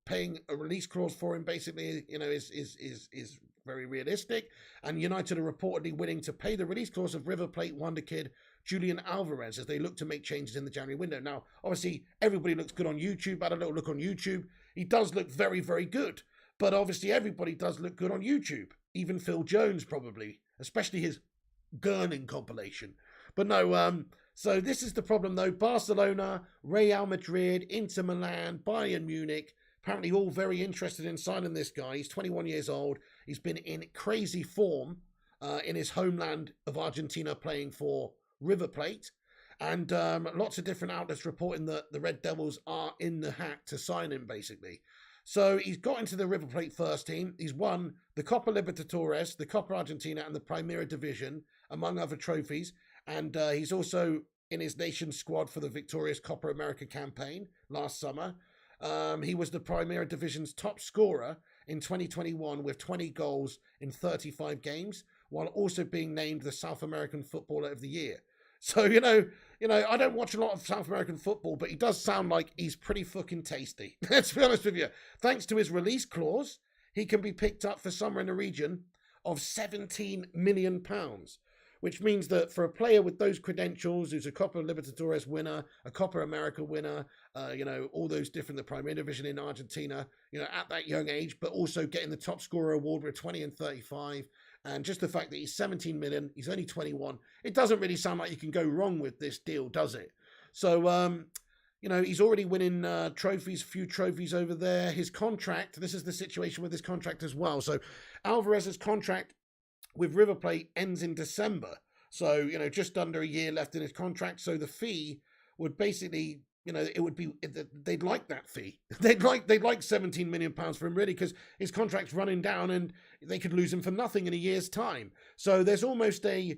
paying a release clause for him basically, is very realistic. And United are reportedly willing to pay the release clause of River Plate wonder kid Julian Alvarez as they look to make changes in the January window. Now, obviously, everybody looks good on YouTube. I had a little look on YouTube. He does look very, very good. But obviously, everybody does look good on YouTube. Even Phil Jones, probably. Especially his Gurning compilation. But no, so this is the problem, though. Barcelona, Real Madrid, Inter Milan, Bayern Munich, apparently all very interested in signing this guy. He's 21 years old. He's been in crazy form in his homeland of Argentina playing for River Plate. And lots of different outlets reporting that the Red Devils are in the hat to sign him, basically. So he's got into the River Plate first team. He's won the Copa Libertadores, the Copa Argentina, and the Primera Division, among other trophies. And he's also in his nation's squad for the victorious Copa America campaign last summer. He was the Primera Division's top scorer in 2021 with 20 goals in 35 games, while also being named the South American Footballer of the Year. So, I don't watch a lot of South American football, but he does sound like he's pretty fucking tasty. Let's be honest with you. Thanks to his release clause, he can be picked up for somewhere in the region of £17 million, which means that for a player with those credentials, who's a Copa Libertadores winner, a Copa America winner, all those different, the Primera Division in Argentina, at that young age, but also getting the top scorer award with 20 and 35, and just the fact that he's 17 million, he's only 21, it doesn't really sound like you can go wrong with this deal, does it? So, he's already winning trophies, a few trophies over there. His contract, this is the situation with his contract as well. So Alvarez's contract with River Plate ends in December. So, just under a year left in his contract. So the fee would basically, it would be, they'd like that fee. They'd like 17 million pounds for him, really, because his contract's running down and they could lose him for nothing in a year's time. So there's almost a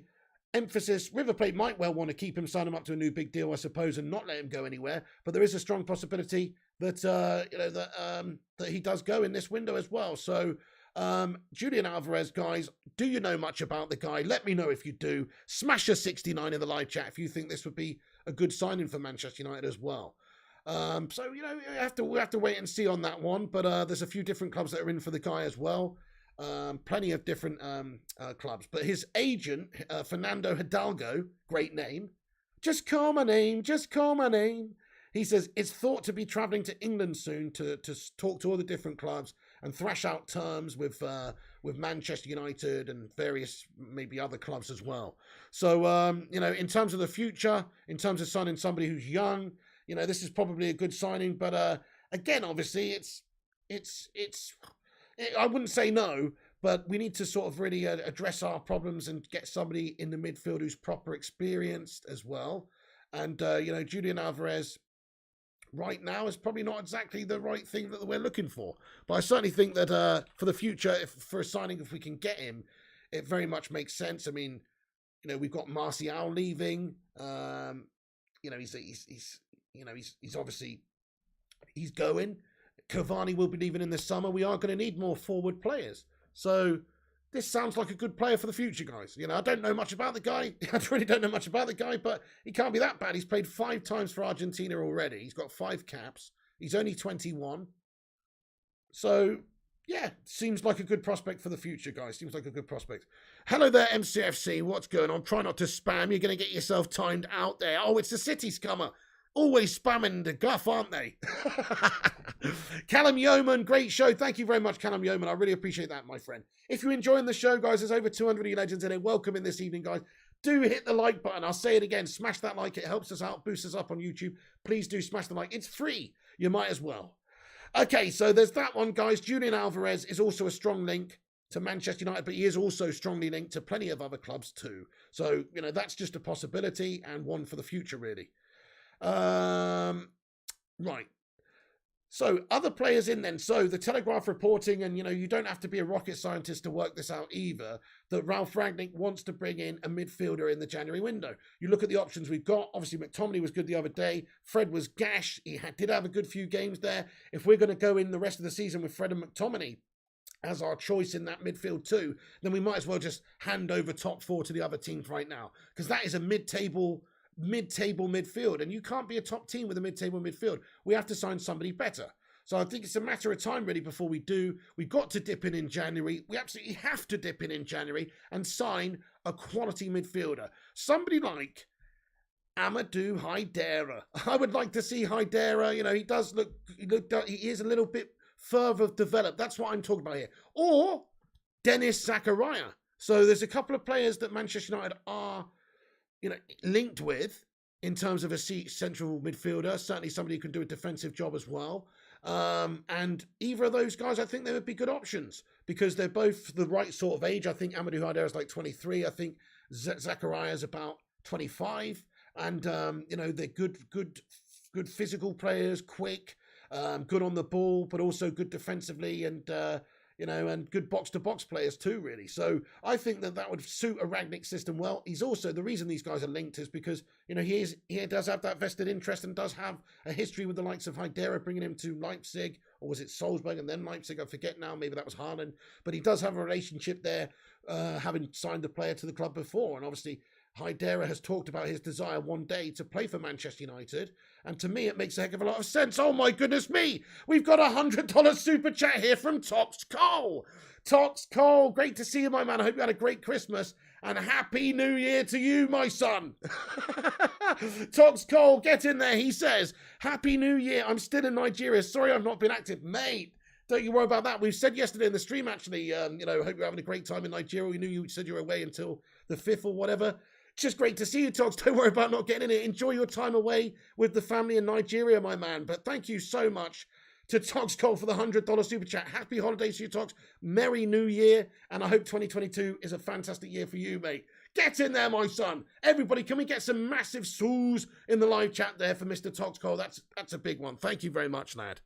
emphasis. River Plate might well want to keep him, sign him up to a new big deal, I suppose, and not let him go anywhere. But there is a strong possibility that, that he does go in this window as well. So, Julian Alvarez, guys, do you know much about the guy? Let me know if you do. Smash a 69 in the live chat if you think this would be a good signing for Manchester United as well. So we have to wait and see on that one. But there's a few different clubs that are in for the guy as well. Plenty of different clubs. But his agent, Fernando Hidalgo, great name. Just call my name. Just call my name. He says it's thought to be travelling to England soon to talk to all the different clubs and thrash out terms with Manchester United and various maybe other clubs as well. So, in terms of the future, in terms of signing somebody who's young, this is probably a good signing. But again, obviously, I wouldn't say no, but we need to sort of really address our problems and get somebody in the midfield who's proper experienced as well. And, Julian Alvarez right now is probably not exactly the right thing that we're looking for. But I certainly think that for the future, for a signing, if we can get him, it very much makes sense. I mean, we've got Martial leaving. He's obviously, he's going. Cavani will be leaving in the summer. We are going to need more forward players. So this sounds like a good player for the future, guys. I don't know much about the guy. I really don't know much about the guy, but he can't be that bad. He's played 5 times for Argentina already. He's got 5 caps. He's only 21. So, yeah, seems like a good prospect for the future, guys. Seems like a good prospect. Hello there, MCFC. What's going on? Try not to spam. You're going to get yourself timed out there. Oh, it's the City Scummer. Always spamming the guff, aren't they? Callum Yeoman, great show. Thank you very much, Callum Yeoman. I really appreciate that, my friend. If you're enjoying the show, guys, there's over 200 of you legends in it. Welcome in this evening, guys. Do hit the like button. I'll say it again. Smash that like. It helps us out, boosts us up on YouTube. Please do smash the like. It's free. You might as well. Okay, so there's that one, guys. Julian Alvarez is also a strong link to Manchester United, but he is also strongly linked to plenty of other clubs too. So, that's just a possibility and one for the future, really. Right. So other players in then. So the Telegraph reporting, and you don't have to be a rocket scientist to work this out either, that Ralf Rangnick wants to bring in a midfielder in the January window. You look at the options we've got. Obviously, McTominay was good the other day. Fred was gash. He did have a good few games there. If we're going to go in the rest of the season with Fred and McTominay as our choice in that midfield too, then we might as well just hand over top 4 to the other teams right now, because that is a mid-table mid-table midfield, and you can't be a top team with a mid-table midfield. We have to sign somebody better. So I think it's a matter of time really before we do. We've got to dip in January. We absolutely have to dip in January and sign a quality midfielder. Somebody like Amadou Haidara. I would like to see Haidara. You know, he does look, he is a little bit further developed. That's what I'm talking about here. Or Dennis Zakaria. So there's a couple of players that Manchester United are, you know, linked with in terms of a central midfielder. Certainly somebody who can do a defensive job as well. And either of those guys, I think they would be good options because they're both the right sort of age. I think Amadou Haidara is like 23. I think Zakaria is about 25. And, you know, they're good physical players, quick, good on the ball, but also good defensively and, you know, and good box-to-box players too, really. So I think that would suit a Rangnick system well. He's also, the reason these guys are linked is because, you know, he does have that vested interest and does have a history with the likes of Haidara, bringing him to Leipzig, or was it Salzburg and then Leipzig? I forget now, maybe that was Haaland. But he does have a relationship there, having signed the player to the club before. And obviously, Haidara has talked about his desire one day to play for Manchester United. And to me, it makes a heck of a lot of sense. Oh, my goodness me. We've got a $100 super chat here from Tox Cole. Tox Cole, great to see you, my man. I hope you had a great Christmas. And Happy New Year to you, my son. Tox Cole, get in there. He says, Happy New Year. I'm still in Nigeria. Sorry I've not been active. Mate, don't you worry about that. We've said yesterday in the stream, actually, you know, hope you're having a great time in Nigeria. We knew you said you were away until the 5th or whatever. Just great to see you, Tox. Don't worry about not getting in it. Enjoy your time away with the family in Nigeria, my man. But thank you so much to Tox Cole for the $100 super chat. Happy holidays to you, Tox. Merry New Year. And I hope 2022 is a fantastic year for you, mate. Get in there, my son. Everybody, can we get some massive soos in the live chat there for Mr. Tox Cole? That's a big one. Thank you very much, lad.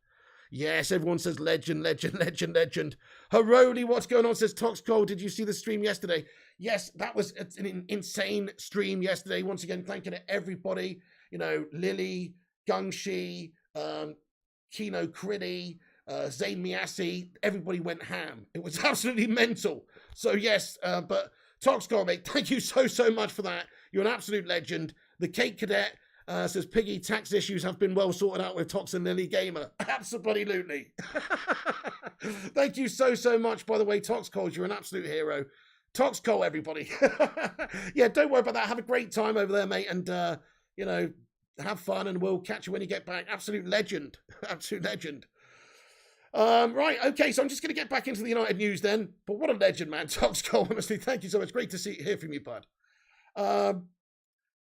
Yes, everyone says legend, legend, legend, legend. Haroli, what's going on, says Tox Cole. Did you see the stream yesterday? Yes, that was an insane stream yesterday. Once again, thanking everybody. You know, Lily, Gungshi, Kino Critty, Zayn Miasi. Everybody went ham. It was absolutely mental. So yes, but Tox Cole, mate, thank you so much for that. You're an absolute legend. The Cake Cadet says, Piggy, tax issues have been well sorted out with Tox and Lily Gamer. Absolutely. Thank you so much, by the way, Tox Cole. You're an absolute hero. Tox Cole, everybody. Yeah, don't worry about that. Have a great time over there, mate. And, you know, have fun and we'll catch you when you get back. Absolute legend. Absolute legend. Right, okay, so I'm just going to get back into the United news then. But what a legend, man. Tox Cole, honestly, thank you so much. Great to hear from you, bud.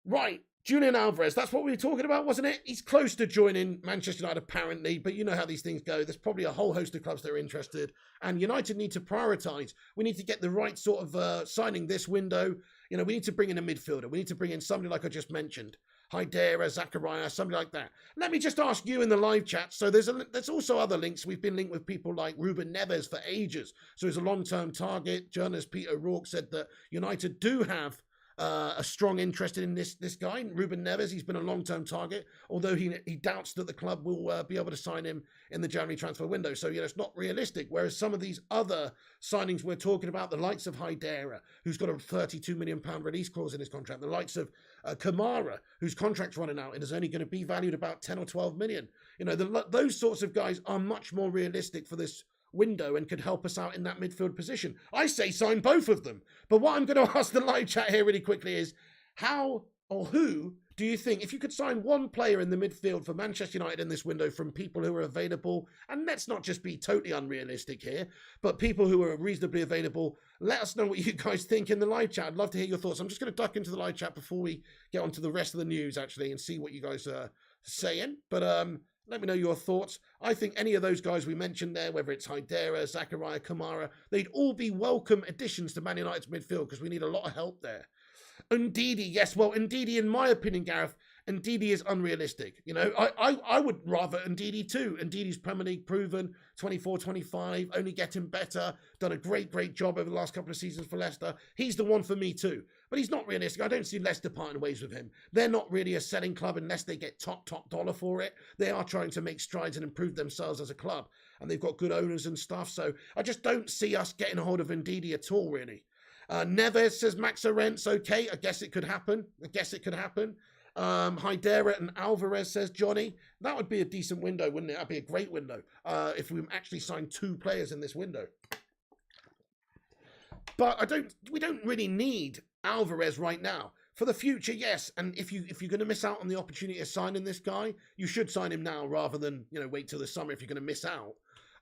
Right. Julian Alvarez, that's what we were talking about, wasn't it? He's close to joining Manchester United, apparently, but you know how these things go. There's probably a whole host of clubs that are interested, and United need to prioritise. We need to get the right sort of signing this window. You know, we need to bring in a midfielder. We need to bring in somebody like I just mentioned, Haidara, Zakaria, somebody like that. Let me just ask you in the live chat. So there's also other links. We've been linked with people like Ruben Neves for ages. So he's a long-term target. Journalist Peter O'Rourke said that United do have a strong interest in this guy, Ruben Neves. He's been a long-term target, although he doubts that the club will be able to sign him in the January transfer window. So, you know, it's not realistic. Whereas some of these other signings we're talking about, the likes of Haidara, who's got a £32 million release clause in his contract, the likes of Kamara, whose contract's running out and is only going to be valued about 10 or 12 million. You know, those sorts of guys are much more realistic for this window and could help us out in that midfield position. I say sign both of them. But what I'm going to ask the live chat here really quickly is how or who do you think, if you could sign one player in the midfield for Manchester United in this window from people who are available, and let's not just be totally unrealistic here, but people who are reasonably available, let us know what you guys think in the live chat. I'd love to hear your thoughts. I'm just going to duck into the live chat before we get on to the rest of the news, actually, and see what you guys are saying. But let me know your thoughts. I think any of those guys we mentioned there, whether it's Haidara, Zakaria, Kamara, they'd all be welcome additions to Man United's midfield because we need a lot of help there. Ndidi, yes, well, Ndidi, in my opinion, Gareth, Ndidi is unrealistic. You know, I would rather Ndidi too. Ndidi's Premier League proven, 24, 25, only getting better, done a great job over the last couple of seasons for Leicester. He's the one for me too. But he's not realistic. I don't see Leicester parting ways with him. They're not really a selling club unless they get top dollar for it. They are trying to make strides and improve themselves as a club. And they've got good owners and stuff. So I just don't see us getting a hold of Ndidi at all, really. Neves says Max Arent's okay. I guess it could happen. Hydera and Alvarez, says Johnny. That would be a decent window, wouldn't it? That'd be a great window if we actually signed 2 players in this window. But we don't really need Alvarez right now. For the future, yes. And if you're going to miss out on the opportunity of signing this guy, you should sign him now rather than, wait till the summer if you're going to miss out.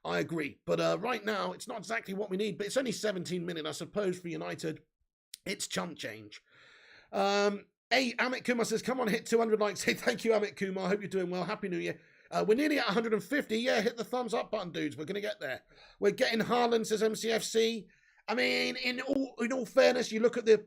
I agree. But right now, it's not exactly what we need. But it's only 17 million, I suppose, for United. It's chump change. Amit Kumar says, come on, hit 200 likes. Hey, thank you, Amit Kumar. I hope you're doing well. Happy New Year. We're nearly at 150. Yeah, hit the thumbs up button, dudes. We're going to get there. We're getting Haaland, says MCFC. I mean, in all fairness, you look at the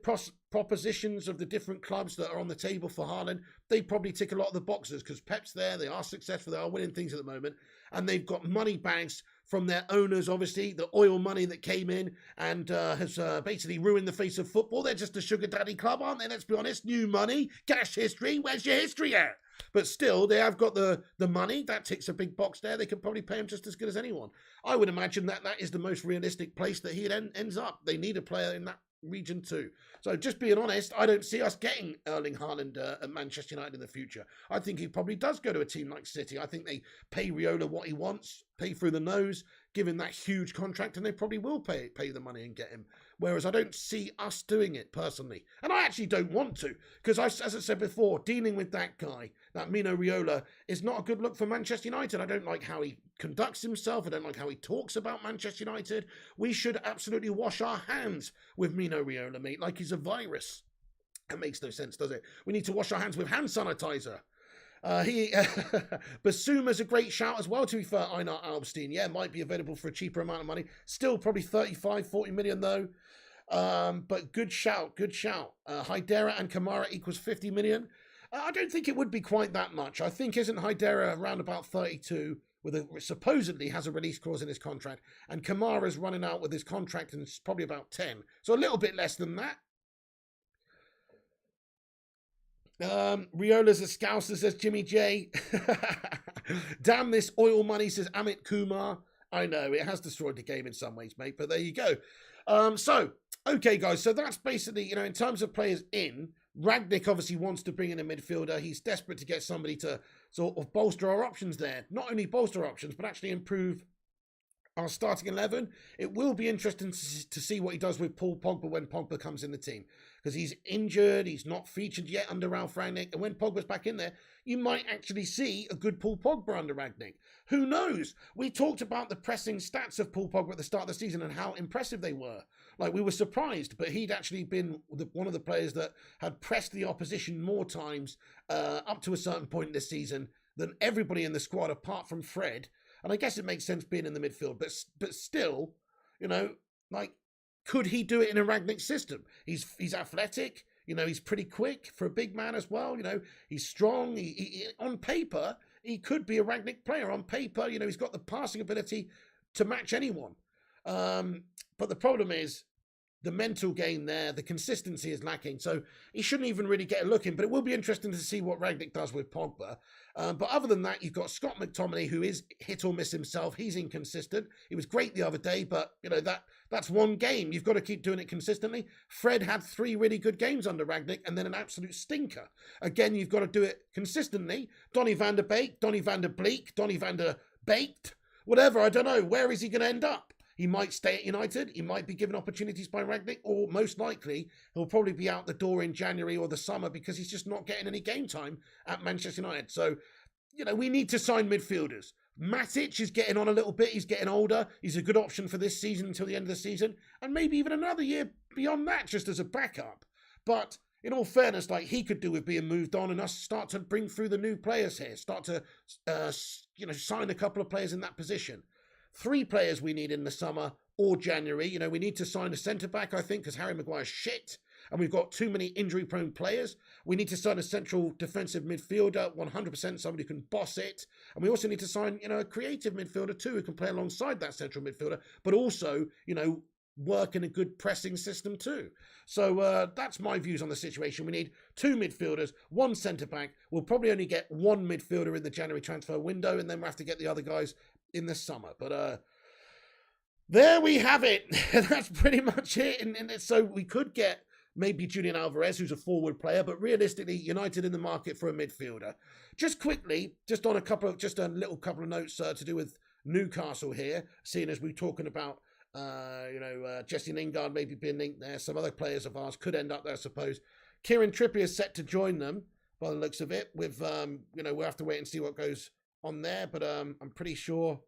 propositions of the different clubs that are on the table for Haaland, they probably tick a lot of the boxes because Pep's there, they are successful, they are winning things at the moment, and they've got money bags from their owners, obviously, the oil money that came in and has basically ruined the face of football. They're just a sugar daddy club, aren't they? Let's be honest. New money, cash history, where's your history at? But still, they have got the money. That ticks a big box there. They could probably pay him just as good as anyone. I would imagine that is the most realistic place that he ends up. They need a player in that region too. So just being honest, I don't see us getting Erling Haaland at Manchester United in the future. I think he probably does go to a team like City. I think they pay Raiola what he wants, pay through the nose, give him that huge contract, and they probably will pay the money and get him. Whereas I don't see us doing it personally. And I actually don't want to, because as I said before, dealing with that guy, that Mino Raiola, is not a good look for Manchester United. I don't like how he conducts himself. I don't like how he talks about Manchester United. We should absolutely wash our hands with Mino Raiola, mate, like he's a virus. That makes no sense, does it? We need to wash our hands with hand sanitizer. Basuma's a great shout as well, to be fair. Einar Albstein, yeah, might be available for a cheaper amount of money. Still probably 35, 40 million though. But good shout. Hydera and Kamara equals 50 million. I don't think it would be quite that much. I think isn't Hydera around about 32 supposedly has a release clause in his contract, and Kamara's running out with his contract and it's probably about 10. So a little bit less than that. Riola's a scouser, says Jimmy J. Damn this oil money, says Amit Kumar. I know, it has destroyed the game in some ways, mate, but there you go. Okay, guys, so that's basically, in terms of players in, Rangnick obviously wants to bring in a midfielder. He's desperate to get somebody to sort of bolster our options there. Not only bolster options, but actually improve our starting 11. It will be interesting to see what he does with Paul Pogba when Pogba comes in the team. Because he's injured, he's not featured yet under Ralph Rangnick. And when Pogba's back in there, you might actually see a good Paul Pogba under Rangnick. Who knows? We talked about the pressing stats of Paul Pogba at the start of the season and how impressive they were. Like, we were surprised, but he'd actually been one of the players that had pressed the opposition more times up to a certain point this season than everybody in the squad apart from Fred. And I guess it makes sense being in the midfield, but still, could he do it in a Rangnick system? He's athletic, he's pretty quick for a big man as well. He's strong. He on paper, he could be a Rangnick player. On paper, he's got the passing ability to match anyone. But the problem is the mental game there, the consistency is lacking. So he shouldn't even really get a look in, but it will be interesting to see what Rangnick does with Pogba. But other than that, you've got Scott McTominay, who is hit or miss himself. He's inconsistent. He was great the other day, but that's one game. You've got to keep doing it consistently. Fred had 3 really good games under Rangnick and then an absolute stinker. Again, you've got to do it consistently. Donnie Van Der Beek, Donnie Van Der Beek, Donnie Van Der Baked, whatever, I don't know. Where is he going to end up? He might stay at United. He might be given opportunities by Rangnick, or most likely he'll probably be out the door in January or the summer because he's just not getting any game time at Manchester United. So, we need to sign midfielders. Matic is getting on a little bit. He's getting older. He's a good option for this season until the end of the season, and maybe even another year beyond that just as a backup. But in all fairness, he could do with being moved on and us start to bring through the new players here, start to, sign a couple of players in that position. 3 players we need in the summer or January. We need to sign a centre-back, I think, because Harry Maguire's shit. And we've got too many injury-prone players. We need to sign a central defensive midfielder, 100%, somebody who can boss it. And we also need to sign, a creative midfielder too, who can play alongside that central midfielder, but also, work in a good pressing system too. So that's my views on the situation. We need 2 midfielders, 1 centre-back. We'll probably only get 1 midfielder in the January transfer window, and then we'll have to get the other guys in the summer. But there we have it. That's pretty much it. And so we could get maybe Julian Alvarez, who's a forward player, but realistically, United in the market for a midfielder. Just quickly, just on a little couple of notes to do with Newcastle here, seeing as we're talking about, Jesse Lingard maybe being linked there. Some other players of ours could end up there, I suppose. Kieran Trippier is set to join them by the looks of it. With, we'll have to wait and see what goes on there, but I'm pretty sure.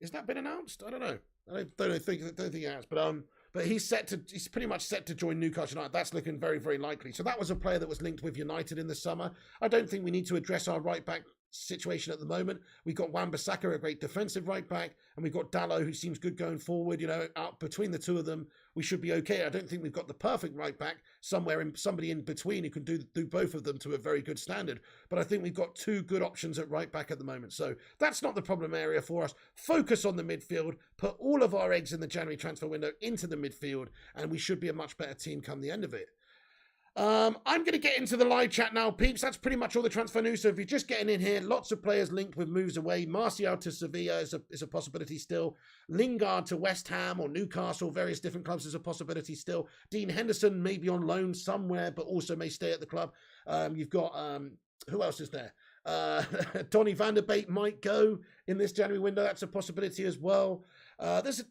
Has that been announced? I don't know. I don't think it has, but he's pretty much set to join Newcastle United. That's looking very, very likely. So that was a player that was linked with United in the summer. I don't think we need to address our right back situation at the moment. We've got Wan-Bissaka, a great defensive right back, and we've got Dalot, who seems good going forward. Out between the two of them, we should be okay. I don't think we've got the perfect right back, somebody in between who can do both of them to a very good standard. But I think we've got two good options at right back at the moment. So that's not the problem area for us. Focus on the midfield, put all of our eggs in the January transfer window into the midfield, and we should be a much better team come the end of it. I'm going to get into the live chat now, peeps. That's pretty much all the transfer news. So if you're just getting in here, lots of players linked with moves away. Martial to Sevilla is a possibility still. Lingard to West Ham or Newcastle, various different clubs is a possibility still. Dean Henderson may be on loan somewhere, but also may stay at the club. You've got, who else is there? Donnie Vanderbig might go in this January window. That's a possibility as well. There's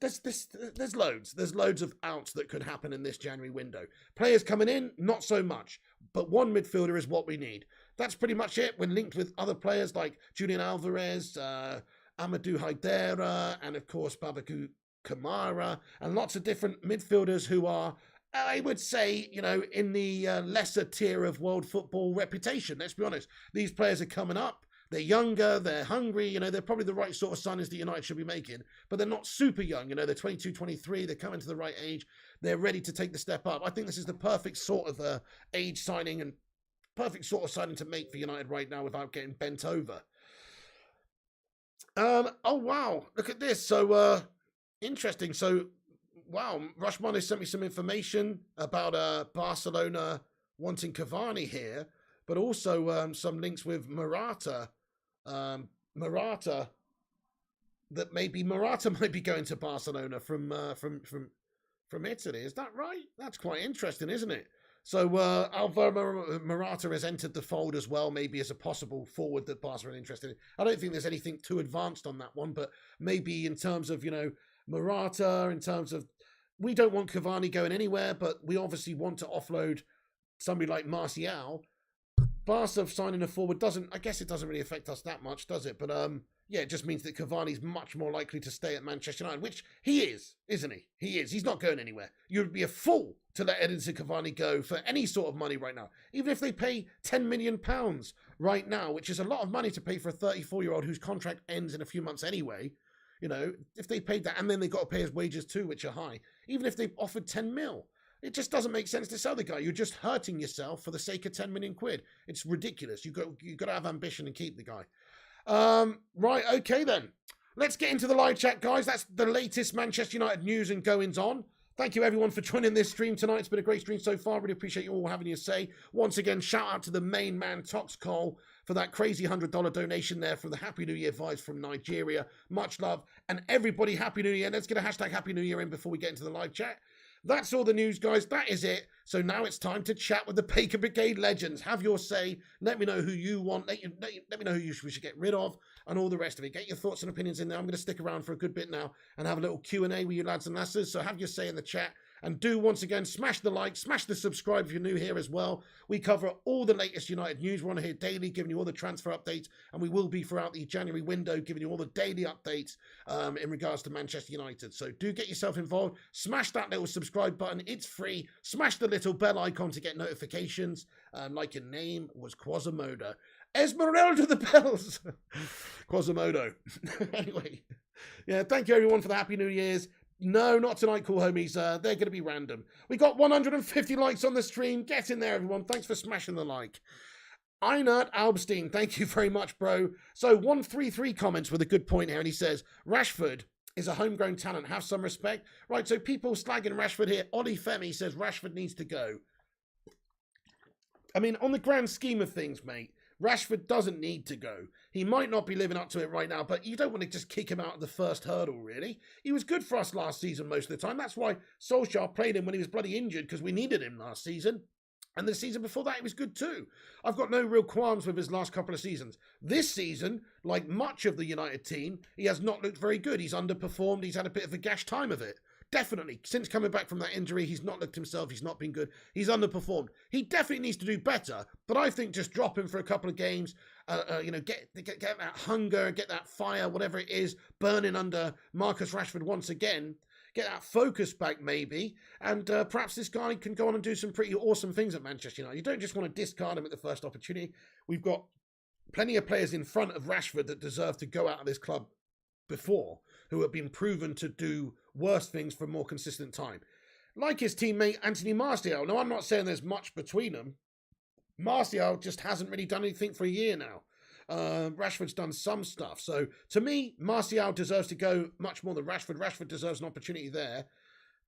loads. There's loads of outs that could happen in this January window. Players coming in, not so much. But one midfielder is what we need. That's pretty much it. We're linked with other players like Julian Alvarez, Amadou Haidara, and of course Babaku Kamara, and lots of different midfielders who are, I would say, in the lesser tier of world football reputation. Let's be honest. These players are coming up. They're younger, they're hungry, they're probably the right sort of signings that United should be making, but they're not super young, they're 22, 23, they're coming to the right age, they're ready to take the step up. I think this is the perfect sort of age signing and perfect sort of signing to make for United right now without getting bent over. Oh, wow, look at this. So, interesting. So, wow, Rushman has sent me some information about Barcelona wanting Cavani here, but also some links with Morata Morata might be going to Barcelona from Italy. Is that right? That's quite interesting, isn't it? So Alvaro Morata has entered the fold as well, maybe as a possible forward that Barcelona are interested in. I don't think there's anything too advanced on that one, but maybe in terms of, Morata, in terms of, we don't want Cavani going anywhere, but we obviously want to offload somebody like Martial. Barca signing a forward doesn't really affect us that much, does it? But it just means that Cavani's much more likely to stay at Manchester United, which he is, isn't he? He is. He's not going anywhere. You'd be a fool to let Edinson Cavani go for any sort of money right now, even if they pay £10 million right now, which is a lot of money to pay for a 34-year-old whose contract ends in a few months anyway. If they paid that, and then they've got to pay his wages too, which are high, even if they offered 10 mil. It just doesn't make sense to sell the guy. You're just hurting yourself for the sake of 10 million quid. It's ridiculous. You've got to have ambition and keep the guy. Right, okay then. Let's get into the live chat, guys. That's the latest Manchester United news and goings on. Thank you, everyone, for joining this stream tonight. It's been a great stream so far. Really appreciate you all having your say. Once again, shout out to the main man, Tox Cole, for that crazy $100 donation there from the Happy New Year vibes from Nigeria. Much love. And everybody, Happy New Year. Let's get a hashtag Happy New Year in before we get into the live chat. That's all the news, guys. That is it. So now it's time to chat with the Baker Brigade legends. Have your say. Let me know who you want. Let me know who we should get rid of and all the rest of it. Get your thoughts and opinions in there. I'm going to stick around for a good bit now and have a little Q&A with you lads and lasses. So have your say in the chat. And do, once again, smash the like, smash the subscribe if you're new here as well. We cover all the latest United news. We're on here daily, giving you all the transfer updates. And we will be throughout the January window, giving you all the daily updates in regards to Manchester United. So do get yourself involved. Smash that little subscribe button. It's free. Smash the little bell icon to get notifications. Like your name was Quasimodo. Esmeralda the bells. Quasimodo. Anyway. Yeah, thank you, everyone, for the Happy New Year's. No, not tonight, cool homies. They're going to be random. We got 150 likes on the stream. Get in there, everyone. Thanks for smashing the like. Einert Albstein, thank you very much, bro. So 133 comments with a good point here, and he says, Rashford is a homegrown talent. Have some respect. Right, so people slagging Rashford here. Ollie Femi says Rashford needs to go. I mean, on the grand scheme of things, mate, Rashford doesn't need to go. He might not be living up to it right now, but you don't want to just kick him out of the first hurdle, really. He was good for us last season most of the time. That's why Solskjaer played him when he was bloody injured, because we needed him last season. And the season before that, he was good too. I've got no real qualms with his last couple of seasons. This season, like much of the United team, he has not looked very good. He's underperformed. He's had a bit of a gash time of it. Definitely. Since coming back from that injury, he's not looked himself. He's not been good. He's underperformed. He definitely needs to do better. But I think just drop him for a couple of games, get that hunger, get that fire, whatever it is, burning under Marcus Rashford once again. Get that focus back maybe, and perhaps this guy can go on and do some pretty awesome things at Manchester United. You don't just want to discard him at the first opportunity. We've got plenty of players in front of Rashford that deserve to go out of this club before, who have been proven to do worse things for a more consistent time. Like his teammate Anthony Martial. Now, I'm not saying there's much between them. Martial just hasn't really done anything for a year now. Rashford's done some stuff. So, to me, Martial deserves to go much more than Rashford. Rashford deserves an opportunity there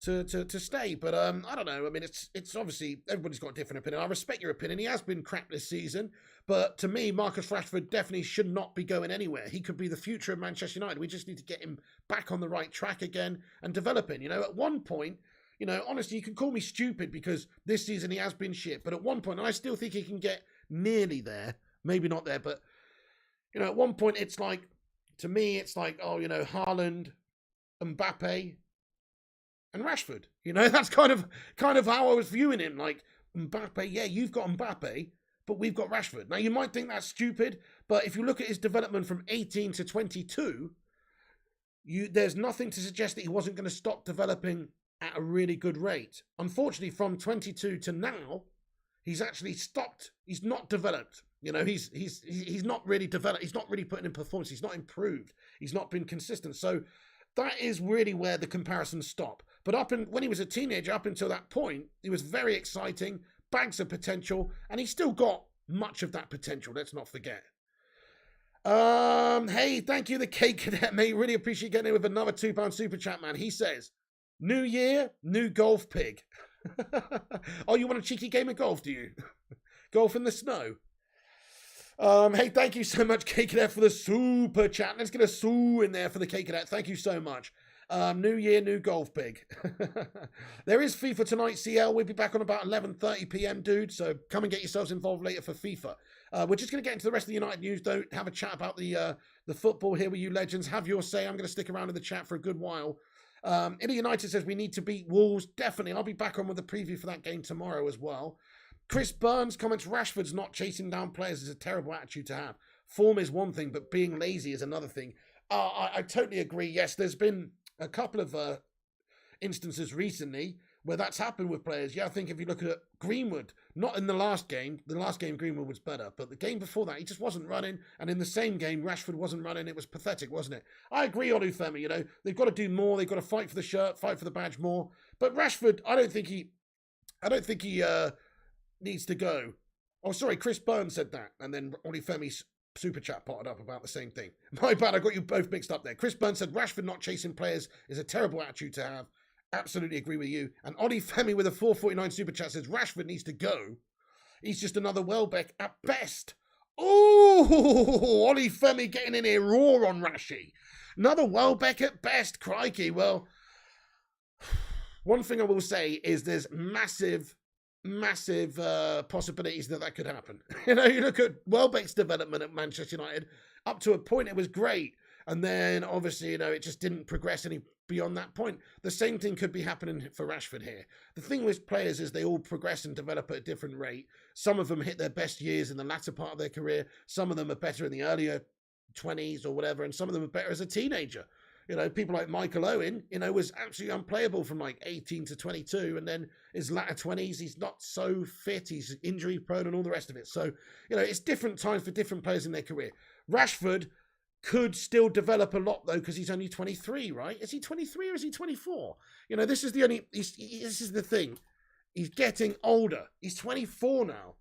to stay. But, I don't know. I mean, it's obviously, everybody's got a different opinion. I respect your opinion. He has been crap this season. But, to me, Marcus Rashford definitely should not be going anywhere. He could be the future of Manchester United. We just need to get him back on the right track again and developing. You know, at one point, you know, honestly, you can call me stupid because this season he has been shit. But at one point, and I still think he can get nearly there. Maybe not there, but... You know, at one point, it's like, to me, it's like, oh, you know, Haaland, Mbappe, and Rashford. You know, that's kind of how I was viewing him. Like, Mbappe, yeah, you've got Mbappe, but we've got Rashford. Now, you might think that's stupid, but if you look at his development from 18 to 22, there's nothing to suggest that he wasn't going to stop developing at a really good rate. Unfortunately, from 22 to now, he's actually stopped. He's not developed. You know, he's not really developed. He's not really putting in performance. He's not improved. He's not been consistent. So that is really where the comparisons stop. But when he was a teenager, up until that point, he was very exciting, bags of potential, and he's still got much of that potential. Let's not forget. Hey, thank you, the Cake Cadet, mate. Really appreciate getting in with another £2 super chat, man. He says, new year, new golf pig. Oh, you want a cheeky game of golf, do you? Golf in the snow. Hey, thank you so much, Cake Cadet, for the super chat. Let's get a soo in there for the Cake Cadet. Thank you so much. New year, new golf pig. There is FIFA tonight, CL. We'll be back on about 11:30 p.m, dude. So come and get yourselves involved later for FIFA. We're just going to get into the rest of the United news. Don't have a chat about the football here with you legends. Have your say. I'm going to stick around in the chat for a good while. Italy United says we need to beat Wolves. Definitely. I'll be back on with a preview for that game tomorrow as well. Chris Burns comments, Rashford's not chasing down players is a terrible attitude to have. Form is one thing, but being lazy is another thing. I totally agree. Yes, there's been a couple of instances recently where that's happened with players. Yeah, I think if you look at Greenwood, not in the last game Greenwood was better, but the game before that, he just wasn't running. And in the same game, Rashford wasn't running. It was pathetic, wasn't it? I agree, Olufemi, you know, they've got to do more. They've got to fight for the shirt, fight for the badge more. But Rashford, I don't think he needs to go. Oh, sorry, Chris Burns said that. And then Olufemi's super chat potted up about the same thing. My bad, I got you both mixed up there. Chris Burns said Rashford not chasing players is a terrible attitude to have. Absolutely agree with you. And Olufemi with a 449 super chat says Rashford needs to go. He's just another Welbeck at best. Oh, Olufemi getting in here raw on Rashi. Another Welbeck at best. Crikey. Well, one thing I will say is there's massive possibilities that could happen. You know, you look at Welbeck's development at Manchester United, up to a point it was great. And then, obviously, you know, it just didn't progress any beyond that point. The same thing could be happening for Rashford here. The thing with players is they all progress and develop at a different rate. Some of them hit their best years in the latter part of their career. Some of them are better in the earlier 20s or whatever. And some of them are better as a teenager. You know, people like Michael Owen, you know, was absolutely unplayable from like 18 to 22. And then his latter 20s, he's not so fit. He's injury prone and all the rest of it. So, you know, it's different times for different players in their career. Rashford could still develop a lot, though, because he's only 23, right? Is he 23 or is he 24? You know, this is the thing. He's getting older. He's 24 now.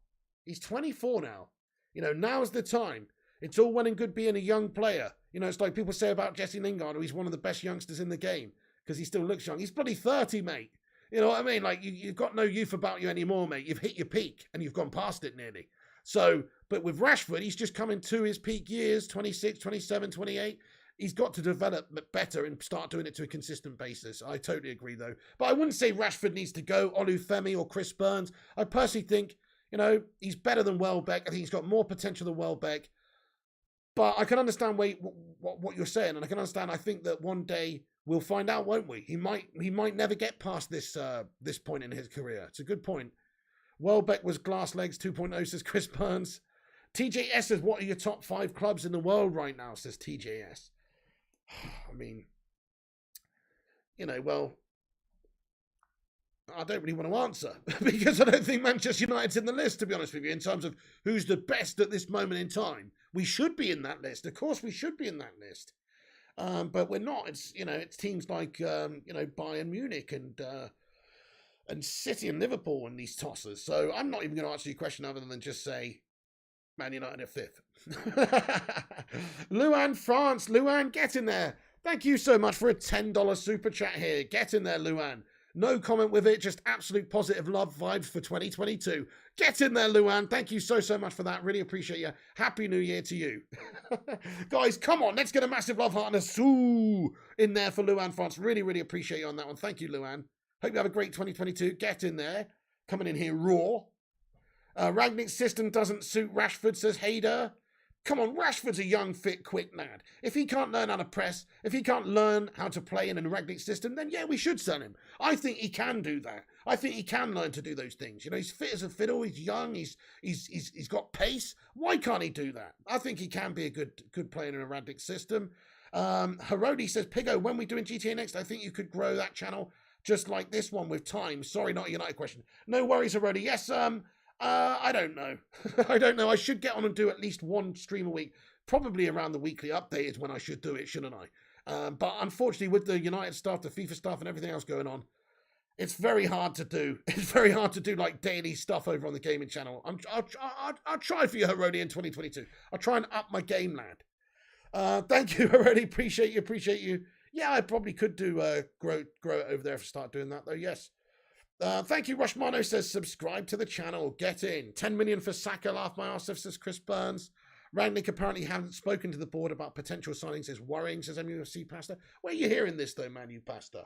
You know, now's the time. It's all well and good being a young player. You know, it's like people say about Jesse Lingard, he's one of the best youngsters in the game because he still looks young. He's bloody 30, mate. You know what I mean? Like, you've got no youth about you anymore, mate. You've hit your peak and you've gone past it nearly. So, but with Rashford, he's just coming to his peak years, 26, 27, 28. He's got to develop better and start doing it to a consistent basis. I totally agree, though. But I wouldn't say Rashford needs to go, Olufemi or Chris Burns. I personally think, he's better than Welbeck. I think he's got more potential than Welbeck. But I can understand what you're saying, and I can understand. I think that one day we'll find out, won't we? He might never get past this point in his career. It's a good point. Welbeck was glass legs 2.0, says Chris Burns. TJS says, what are your top 5 clubs in the world right now, says TJS. I mean, well, I don't really want to answer because I don't think Manchester United's in the list, to be honest with you, in terms of who's the best at this moment in time. We should be in that list. Of course we should be in that list. But we're not. It's teams like, Bayern Munich and City and Liverpool and these tossers. So I'm not even going to answer your question other than just say Man United at 5th. Luan France. Luan, get in there. Thank you so much for a $10 super chat here. Get in there, Luan. No comment with it, just absolute positive love vibes for 2022. Get in there, Luan. Thank you so much for that. Really appreciate you. Happy New Year to you. Guys, come on. Let's get a massive love heart and a soo in there for Luan France. Really, really appreciate you on that one. Thank you, Luan. Hope you have a great 2022. Get in there. Coming in here raw. Rangnick's system doesn't suit Rashford, says Hader. Come on, Rashford's a young, fit, quick lad. If he can't learn how to press, if he can't learn how to play in a Rangnick system, then yeah, we should sell him. I think he can do that. I think he can learn to do those things. He's fit as a fiddle. He's young. He's got pace. Why can't he do that? I think he can be a good player in a Rangnick system. Herodi says, Pigo, when we doing GTA next, I think you could grow that channel just like this one with time. Sorry, not a United question. No worries, Herodi. Yes, I don't know. I don't know. I should get on and do at least one stream a week. Probably around the weekly update is when I should do it, shouldn't I? But unfortunately, with the United stuff, the FIFA stuff, and everything else going on, it's very hard to do. It's very hard to do like daily stuff over on the gaming channel. I'll try for you, Herodi, in 2022. I'll try and up my game, lad. Thank you, Herodi. Appreciate you. Yeah, I probably could do grow it over there if I start doing that, though. Yes. Thank you, Rushmano says, subscribe to the channel. Get in. 10 million for Saka, laugh my arse off, says Chris Burns. Rangnick apparently hasn't spoken to the board about potential signings. Is worrying, says MUFC Pastor. Where are you hearing this, though, Man, you Pastor?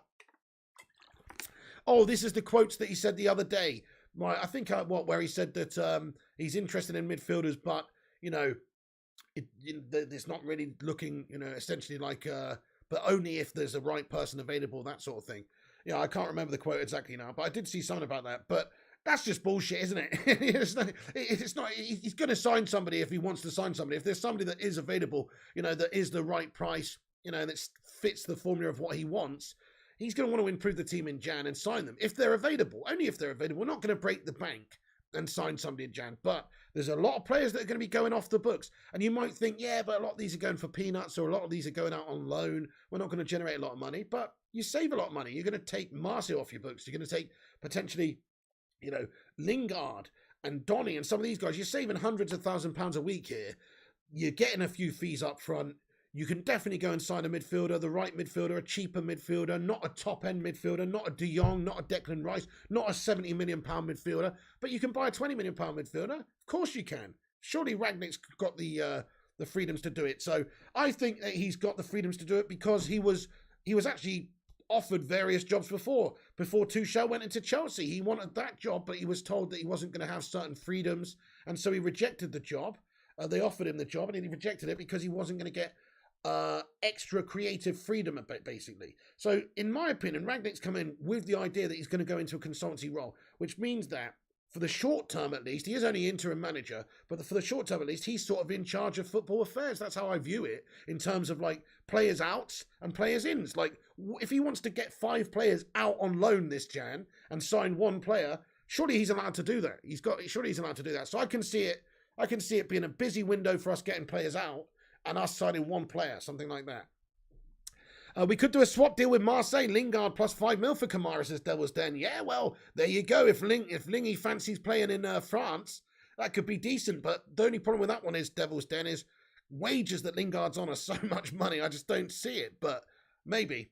Oh, this is the quotes that he said the other day. Right, I think where he said that he's interested in midfielders, but, it's not really looking, essentially like, but only if there's a right person available, that sort of thing. Yeah, I can't remember the quote exactly now, but I did see something about that. But that's just bullshit, isn't it? It's not. He's going to sign somebody if he wants to sign somebody. If there's somebody that is available, that is the right price, that fits the formula of what he wants, he's going to want to improve the team in Jan and sign them. If they're available, only if they're available. We're not going to break the bank and sign somebody in Jan. But there's a lot of players that are going to be going off the books. And you might think, yeah, but a lot of these are going for peanuts, or a lot of these are going out on loan. We're not going to generate a lot of money. But you save a lot of money. You're going to take Martial off your books. You're going to take potentially, Lingard and Donnie and some of these guys. You're saving hundreds of £1,000s a week here. You're getting a few fees up front. You can definitely go and sign a midfielder, the right midfielder, a cheaper midfielder, not a top-end midfielder, not a De Jong, not a Declan Rice, not a £70 million midfielder, but you can buy a £20 million midfielder. Of course you can. Surely Rangnick's got the freedoms to do it. So I think that he's got the freedoms to do it because he was actually offered various jobs before Tuchel went into Chelsea. He wanted that job, but he was told that he wasn't going to have certain freedoms, and so he rejected the job. They offered him the job, and he rejected it because he wasn't going to get extra creative freedom, basically. So, in my opinion, Rangnick's come in with the idea that he's going to go into a consultancy role, which means that for the short term, at least, he is only interim manager, but for the short term, at least, he's sort of in charge of football affairs. That's how I view it in terms of like players outs and players ins. Like, if he wants to get 5 players out on loan this Jan and sign 1 player, surely he's allowed to do that. Surely he's allowed to do that. So I can see it being a busy window for us getting players out and us signing 1 player, something like that. We could do a swap deal with Marseille. Lingard plus 5 mil for Kamara, says Devil's Den. Yeah, well, there you go. If Lingy fancies playing in France, that could be decent. But the only problem with that one is Devil's Den is wages that Lingard's on are so much money. I just don't see it, but maybe.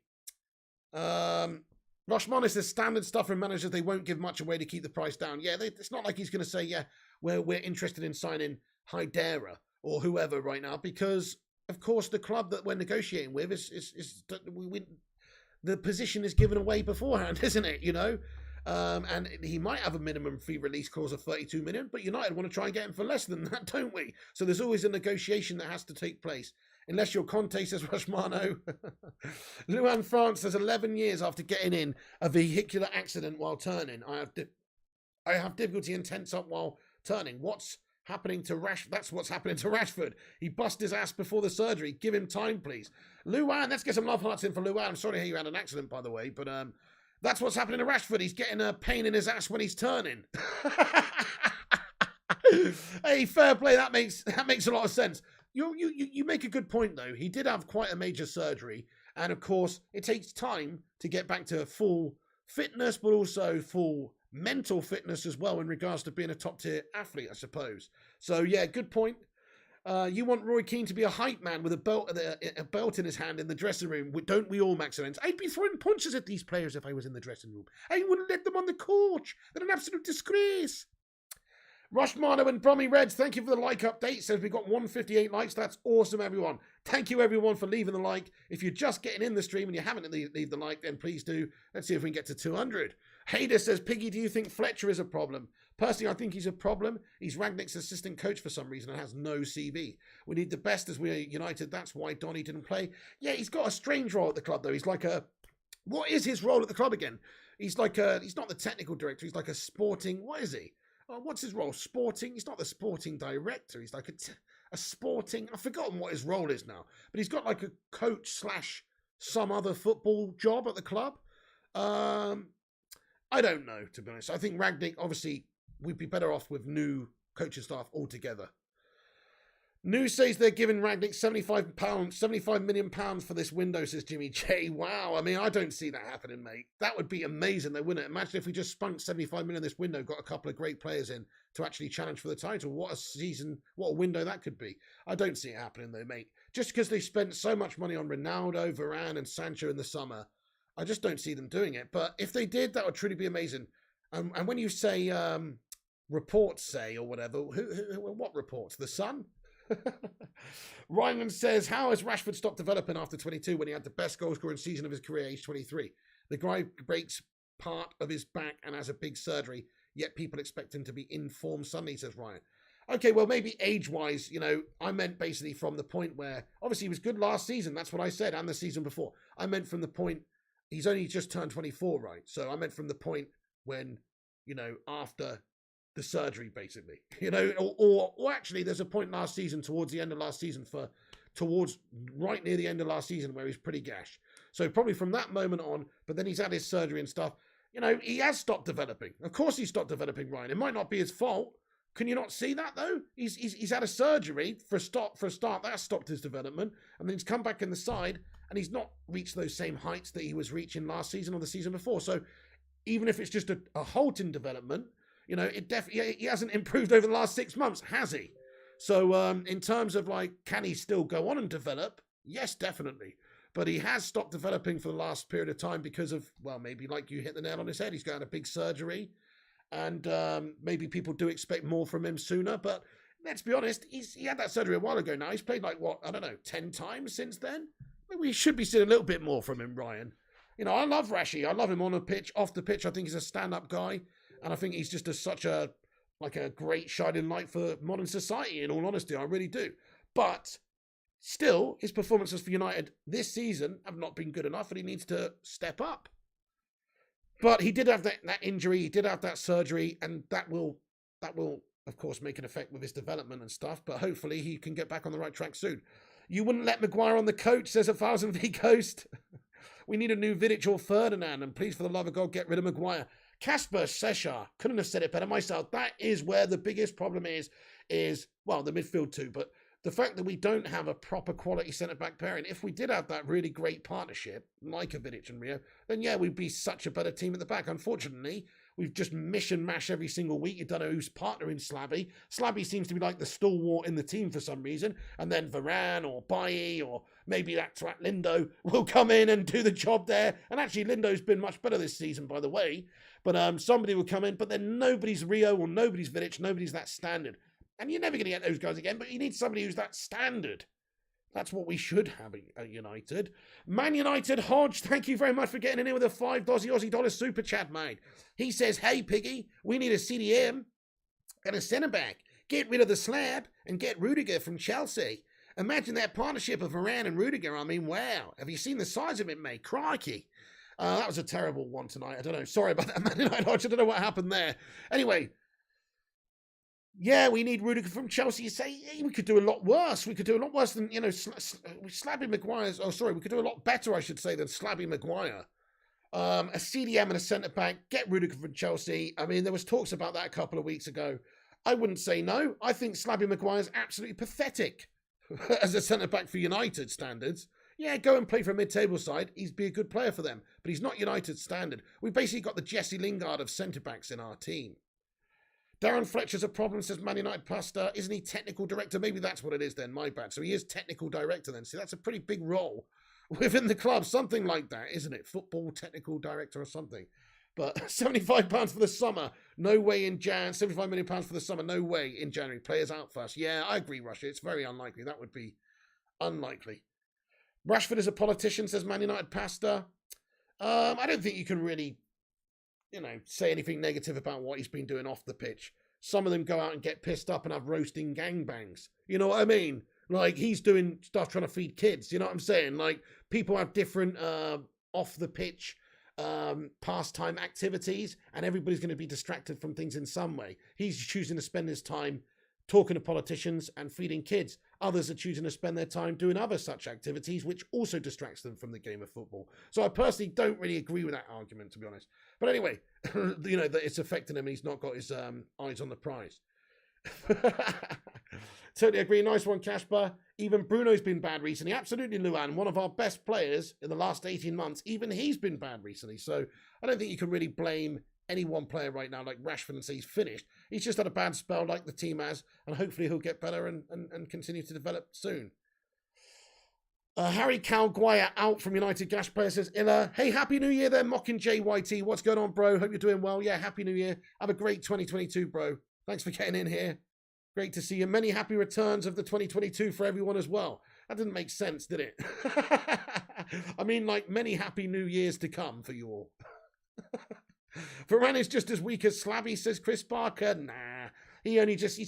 Roshman says standard stuff from managers. They won't give much away to keep the price down. Yeah, it's not like he's going to say, yeah, we're interested in signing Hydera or whoever right now, because, of course, the club that we're negotiating with the position is given away beforehand, isn't it? You know? And he might have a minimum fee release clause of 32 million, but United want to try and get him for less than that, don't we? So there's always a negotiation that has to take place. Unless you're Conte, says Rushmano. Luan France says 11 years after getting in a vehicular accident while turning. I have difficulty in tense up while turning. What's happening to Rashford? That's what's happening to Rashford. He bust his ass before the surgery. Give him time, please. Luan, let's get some love hearts in for Luan. I'm sorry to hear you had an accident, by the way, but that's what's happening to Rashford. He's getting a pain in his ass when he's turning. Hey, fair play. That makes a lot of sense. You make a good point, though. He did have quite a major surgery. And, of course, it takes time to get back to full fitness, but also full mental fitness as well in regards to being a top-tier athlete, I suppose. So, yeah, good point. You want Roy Keane to be a hype man with a belt in his hand in the dressing room. Don't we all, Maximens? I'd be throwing punches at these players if I was in the dressing room. I wouldn't let them on the coach. They're an absolute disgrace. Rushmano and Brommy Reds, thank you for the like update. Says we got 158 likes. That's awesome, everyone. Thank you, everyone, for leaving the like. If you're just getting in the stream and you haven't leave the like, then please do. Let's see if we can get to 200. Hayder says, Piggy, do you think Fletcher is a problem? Personally, I think he's a problem. He's Rangnick's assistant coach for some reason and has no CV. We need the best as we're United. That's why Donnie didn't play. Yeah, he's got a strange role at the club, though. He's like what is his role at the club again? He's like he's not the technical director. He's like a sporting, what is he? What's his role? Sporting? He's not the sporting director. He's like a sporting... I've forgotten what his role is now. But he's got like a coach / some other football job at the club. I don't know, to be honest. I think Rangnick, obviously, we'd be better off with new coaching staff altogether. News says they're giving Rangnick £75 million for this window, says Jimmy J. Wow, I mean, I don't see that happening, mate. That would be amazing, though, wouldn't it? Imagine if we just spunked 75 million this window, got a couple of great players in to actually challenge for the title. What a season, what a window that could be. I don't see it happening, though, mate. Just because they spent so much money on Ronaldo, Varane, and Sancho in the summer, I just don't see them doing it. But if they did, that would truly be amazing. And when you say reports say or whatever, what reports? The Sun? Ryman says, how has Rashford stopped developing after 22 when he had the best goal scoring season of his career, age 23? The guy breaks part of his back and has a big surgery, yet people expect him to be in form suddenly, says Ryan. Okay, well, maybe age-wise, you know, I meant basically from the point where, obviously he was good last season, that's what I said, and the season before. I meant from the point, he's only just turned 24, right? So I meant from the point when, you know, after the surgery, basically, you know, or actually there's a point last season, towards the end of last season, towards right near the end of last season where he's pretty gash. So probably from that moment on, but then he's had his surgery and stuff, you know, he has stopped developing. Of course he stopped developing, Ryan. It might not be his fault. Can you not see that, though? He's had a surgery for a start. That stopped his development. And then he's come back in the side and he's not reached those same heights that he was reaching last season or the season before. So even if it's just a halt in development, you know, he hasn't improved over the last 6 months, has he? So in terms of like, can he still go on and develop? Yes, definitely. But he has stopped developing for the last period of time because of, well, maybe like you hit the nail on his head. He's got a big surgery and maybe people do expect more from him sooner. But let's be honest, he had that surgery a while ago now. He's played like, what, I don't know, 10 times since then? We should be seeing a little bit more from him, Ryan. You know, I love Rashi. I love him on the pitch, off the pitch. I think he's a stand-up guy. And I think he's just such a great shining light for modern society, in all honesty. I really do. But still, his performances for United this season have not been good enough and he needs to step up. But he did have that injury, he did have that surgery, and that will, of course, make an effect with his development and stuff. But hopefully he can get back on the right track soon. You wouldn't let Maguire on the coach, says 1,000 V Coast. We need a new Vidic or Ferdinand, and please, for the love of God, get rid of Maguire. Casper Seshar, couldn't have said it better myself. That is where the biggest problem is, well, the midfield too, but the fact that we don't have a proper quality centre-back pairing. If we did have that really great partnership, like a Vidic and Rio, then yeah, we'd be such a better team at the back. Unfortunately, We've just mission mash every single week. You don't know who's partnering Slabby. Slabby seems to be like the stalwart in the team for some reason. And then Varane or Bailly or maybe that twat Lindo will come in and do the job there. And actually, Lindo's been much better this season, by the way. But somebody will come in. But then nobody's Rio or nobody's Vidic. Nobody's that standard. And you're never going to get those guys again. But you need somebody who's that standard. That's what we should have at United. Man United, Hodge, thank you very much for getting in here with a $5 Aussie dollar super chat, mate. He says, hey, Piggy, we need a CDM and a centre-back. Get rid of the slab and get Rudiger from Chelsea. Imagine that partnership of Varane and Rudiger. I mean, wow. Have you seen the size of it, mate? Crikey. That was a terrible one tonight. I don't know. Sorry about that, Man United, Hodge. I don't know what happened there. Anyway. Yeah, we need Rudiger from Chelsea. You say, hey, we could do a lot worse. We could do a lot worse than, Slabby Maguire's. Oh, sorry, we could do a lot better, I should say, than Slabby Maguire. A CDM and a centre-back, get Rudiger from Chelsea. I mean, there was talks about that a couple of weeks ago. I wouldn't say no. I think Slabby Maguire's absolutely pathetic as a centre-back for United standards. Yeah, go and play for a mid-table side. He'd be a good player for them. But he's not United standard. We've basically got the Jesse Lingard of centre-backs in our team. Darren Fletcher's a problem, says Man United Pasta. Isn't he technical director? Maybe that's what it is then, my bad. So he is technical director then. See, that's a pretty big role within the club. Something like that, isn't it? Football technical director or something. But £75 for the summer. No way in Jan. £75 million for the summer. No way in January. Players out first. Yeah, I agree, Russia. It's very unlikely. That would be unlikely. Rashford is a politician, says Man United Pasta. I don't think you can really say anything negative about what he's been doing off the pitch. Some of them go out and get pissed up and have roasting gangbangs. You know what I mean? Like, he's doing stuff trying to feed kids. You know what I'm saying? Like, people have different off the pitch pastime activities, and everybody's going to be distracted from things in some way. He's choosing to spend his time talking to politicians and feeding kids. Others are choosing to spend their time doing other such activities, which also distracts them from the game of football. So I personally don't really agree with that argument, to be honest. But anyway, that it's affecting him and he's not got his eyes on the prize. Totally agree. Nice one, Casper. Even Bruno's been bad recently. Absolutely, Luan. One of our best players in the last 18 months. Even he's been bad recently. So I don't think you can really blame any one player right now like Rashford and say he's finished. He's just had a bad spell like the team has, and hopefully he'll get better and continue to develop soon. Harry Calguire out from United Gash player, says Illa. Hey, Happy New Year there, mocking JYT. What's going on, bro? Hope you're doing well. Yeah, Happy New Year. Have a great 2022, bro. Thanks for getting in here. Great to see you. Many happy returns of the 2022 for everyone as well. That didn't make sense, did it? I mean, like, many happy New Years to come for you all. Varane is just as weak as Slabby, says Chris Barker. Nah, he's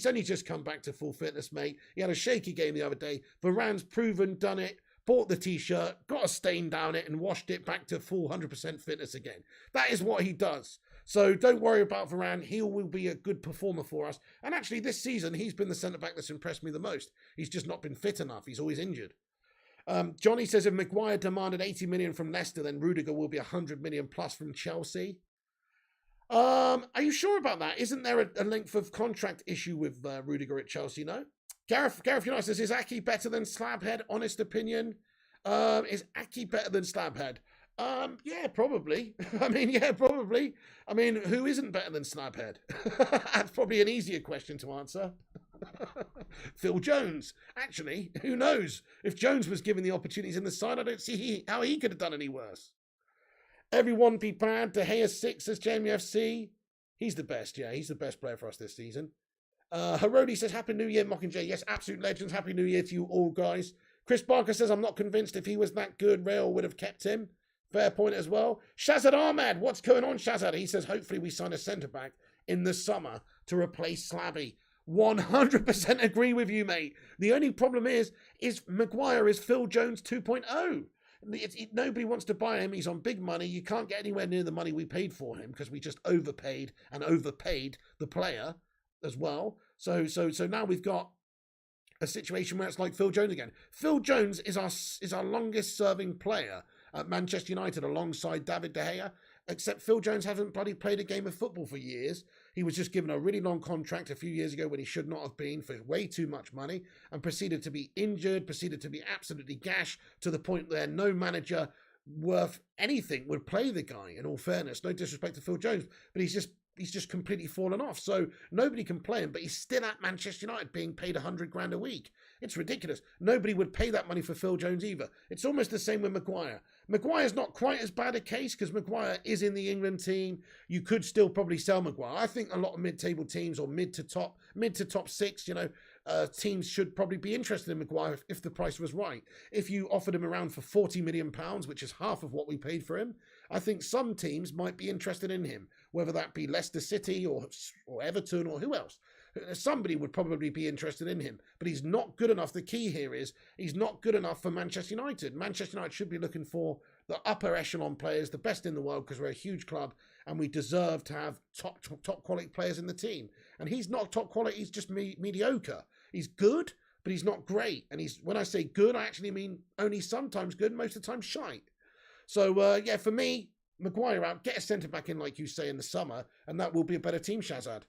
only just come back to full fitness, mate. He had a shaky game the other day. Varane's proven, done it, bought the t-shirt, got a stain down it, and washed it back to full 100% fitness again. That is what he does. So don't worry about Varane. He will be a good performer for us. And actually, this season, he's been the centre-back that's impressed me the most. He's just not been fit enough. He's always injured. Johnny says if Maguire demanded 80 million from Leicester, then Rudiger will be 100 million plus from Chelsea. Are you sure about that? Isn't there a length of contract issue with Rudiger at Chelsea? No. Gareth United says, is Aki better than Slabhead? Honest opinion. Is Aki better than Slabhead? Yeah, probably. Probably. I mean, who isn't better than Slabhead? That's probably an easier question to answer. Phil Jones. Actually, who knows? If Jones was given the opportunities in the side, I don't see how he could have done any worse. Everyone be bad. De Gea 6 says MUFC. He's the best, yeah. He's the best player for us this season. Harodi says, Happy New Year, Mockingjay. Yes, absolute legends. Happy New Year to you all, guys. Chris Barker says, I'm not convinced if he was that good, Real would have kept him. Fair point as well. Shazad Ahmad, what's going on, Shazad? He says, hopefully we sign a centre-back in the summer to replace Slabby. 100% agree with you, mate. The only problem is Maguire is Phil Jones 2.0. Nobody wants to buy him. He's on big money. You can't get anywhere near the money we paid for him because we just overpaid the player as well. So now we've got a situation where it's like Phil Jones again. Phil Jones is our longest serving player at Manchester United alongside David De Gea, except Phil Jones hasn't bloody played a game of football for years. He was just given a really long contract a few years ago when he should not have been for way too much money and proceeded to be injured, proceeded to be absolutely gash to the point where no manager worth anything would play the guy, in all fairness. No disrespect to Phil Jones, but he's just completely fallen off. So nobody can play him, but he's still at Manchester United being paid 100 grand a week. It's ridiculous. Nobody would pay that money for Phil Jones either. It's almost the same with Maguire. Maguire's not quite as bad a case because Maguire is in the England team. You could still probably sell Maguire. I think a lot of mid-table teams or mid to top six, teams should probably be interested in Maguire if the price was right. If you offered him around for £40 million, which is half of what we paid for him, I think some teams might be interested in him, whether that be Leicester City or Everton or who else. Somebody would probably be interested in him, but he's not good enough. The key here is he's not good enough for Manchester United. Manchester United should be looking for the upper echelon players, the best in the world, because we're a huge club and we deserve to have top quality players in the team. And he's not top quality, he's just mediocre. He's good, but he's not great. And when I say good, I actually mean only sometimes good, most of the time shite. So, for me, Maguire out, get a centre-back in, like you say, in the summer, and that will be a better team, Shazad.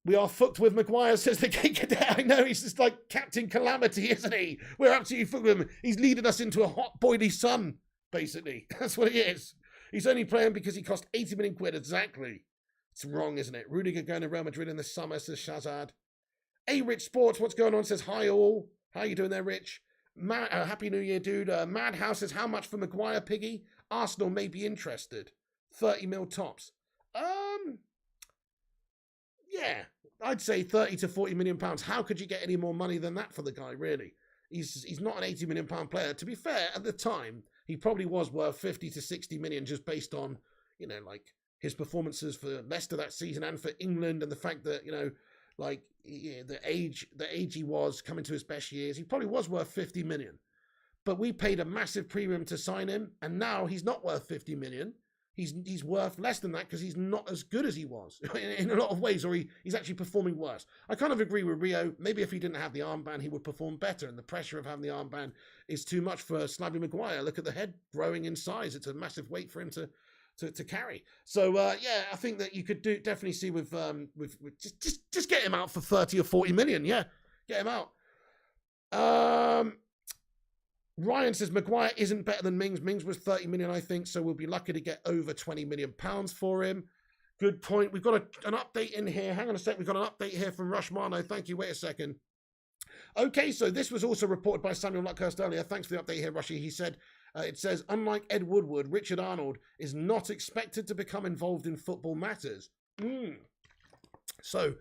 We are fucked with Maguire, says the Gate Cadet. I know, he's just like Captain Calamity, isn't he? We're absolutely fucked with him. He's leading us into a hot, boily sun, basically. That's what he is. He's only playing because he cost 80 million quid, exactly. It's wrong, isn't it? Rudiger going to Real Madrid in the summer, says Shazad. Hey, Rich Sports, what's going on? Says, hi all. How you doing there, Rich? Happy New Year, dude. Madhouse says, how much for Maguire, Piggy? Arsenal may be interested. 30 mil tops. Yeah, I'd say 30 to 40 million pounds. How could you get any more money than that for the guy, really? He's not an 80 million pound player. To be fair, at the time, he probably was worth 50 to 60 million just based on, his performances for Leicester that season and for England and the fact that, the age he was coming to his best years. He probably was worth 50 million. But we paid a massive premium to sign him, and now he's not worth 50 million. He's worth less than that because he's not as good as he was in a lot of ways, or he's actually performing worse. I kind of agree with Rio. Maybe if he didn't have the armband, he would perform better, and the pressure of having the armband is too much for Slabby Maguire. Look at the head growing in size. It's a massive weight for him to carry. So, I think that you could definitely see with just get him out for 30 or 40 million. Yeah, get him out. Ryan says Maguire isn't better than Mings. Mings was 30 million, I think, so we'll be lucky to get over 20 million pounds for him. Good point. We've got an update in here. Hang on a sec. We've got an update here from Rush Mano. Thank you. Wait a second. Okay, so this was also reported by Samuel Luckhurst earlier. Thanks for the update here, Rushy. He said, it says, unlike Ed Woodward, Richard Arnold is not expected to become involved in football matters. So,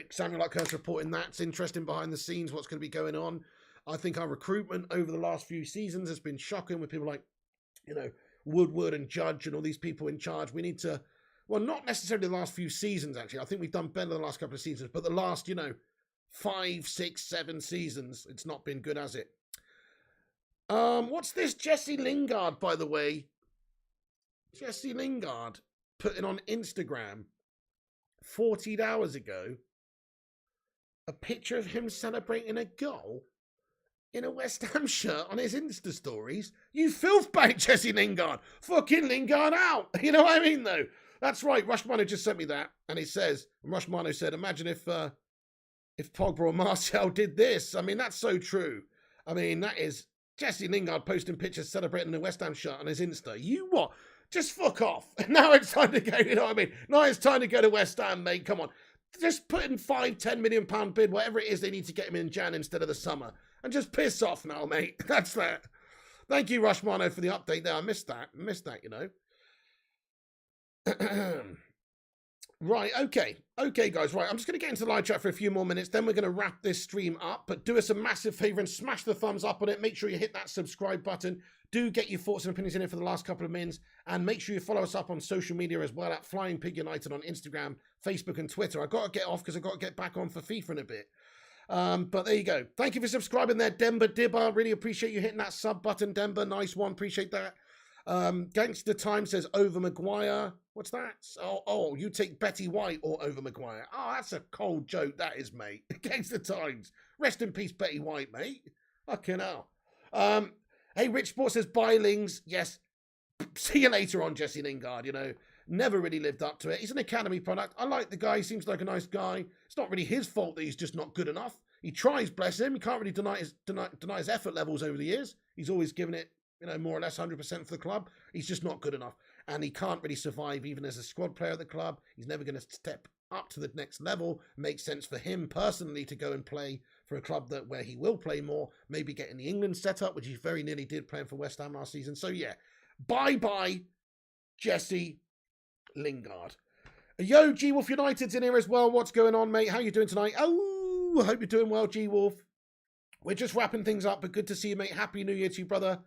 Samuel Luckhurst reporting that's interesting behind the scenes, what's going to be going on. I think our recruitment over the last few seasons has been shocking with people like, Woodward and Judge and all these people in charge. We need to, well, not necessarily the last few seasons, actually. I think we've done better the last couple of seasons, but the last, 5, 6, 7 seasons, it's not been good, has it? What's this? Jesse Lingard, by the way. Jesse Lingard putting on Instagram 14 hours ago a picture of him celebrating a goal in a West Ham shirt on his Insta stories. You filth bag, Jesse Lingard. Fucking Lingard out. You know what I mean, though? That's right. Rushmano just sent me that. And it says, Rushmano said, imagine if Pogba or Martial did this. I mean, that's so true. I mean, that is Jesse Lingard posting pictures celebrating a West Ham shirt on his Insta. You what? Just fuck off. Now it's time to go, you know what I mean? Now it's time to go to West Ham, mate. Come on. Just put in £5-10 million bid, whatever it is they need to get him in Jan instead of the summer. And just piss off now, mate. That's that. Thank you, Rushmano, for the update there. I missed that, Right, okay. Okay, guys, right. I'm just going to get into the live chat for a few more minutes. Then we're going to wrap this stream up. But do us a massive favour and smash the thumbs up on it. Make sure you hit that subscribe button. Do get your thoughts and opinions in it for the last couple of minutes. And make sure you follow us up on social media as well at Flying Pig United on Instagram, Facebook and Twitter. I've got to get off because I've got to get back on for FIFA in a bit. But there you go. Thank you for subscribing there, Denver Dibber. Really appreciate you hitting that sub button, Denver. Nice one. Appreciate that. Gangster Time says over Maguire. What's that? Oh, you take Betty White or over Maguire. Oh, that's a cold joke, that is, mate. Gangster Times. Rest in peace, Betty White, mate. Fucking hell. Hey, Rich Sport says Bylings. Yes. See you later on, Jesse Lingard. Never really lived up to it. He's an academy product. I like the guy. He seems like a nice guy. It's not really his fault that he's just not good enough. He tries, bless him. He can't really deny his effort levels over the years. He's always given it more or less 100% for the club. He's just not good enough. And he can't really survive even as a squad player at the club. He's never going to step up to the next level. Makes sense for him personally to go and play for a club where he will play more, maybe get in the England setup, which he very nearly did playing for West Ham last season. So yeah, bye-bye, Jesse Lingard. Yo, G-Wolf United's in here as well. What's going on, mate? How you doing tonight? Oh, I hope you're doing well, G-Wolf. We're just wrapping things up, but good to see you, mate. Happy New Year to you, brother.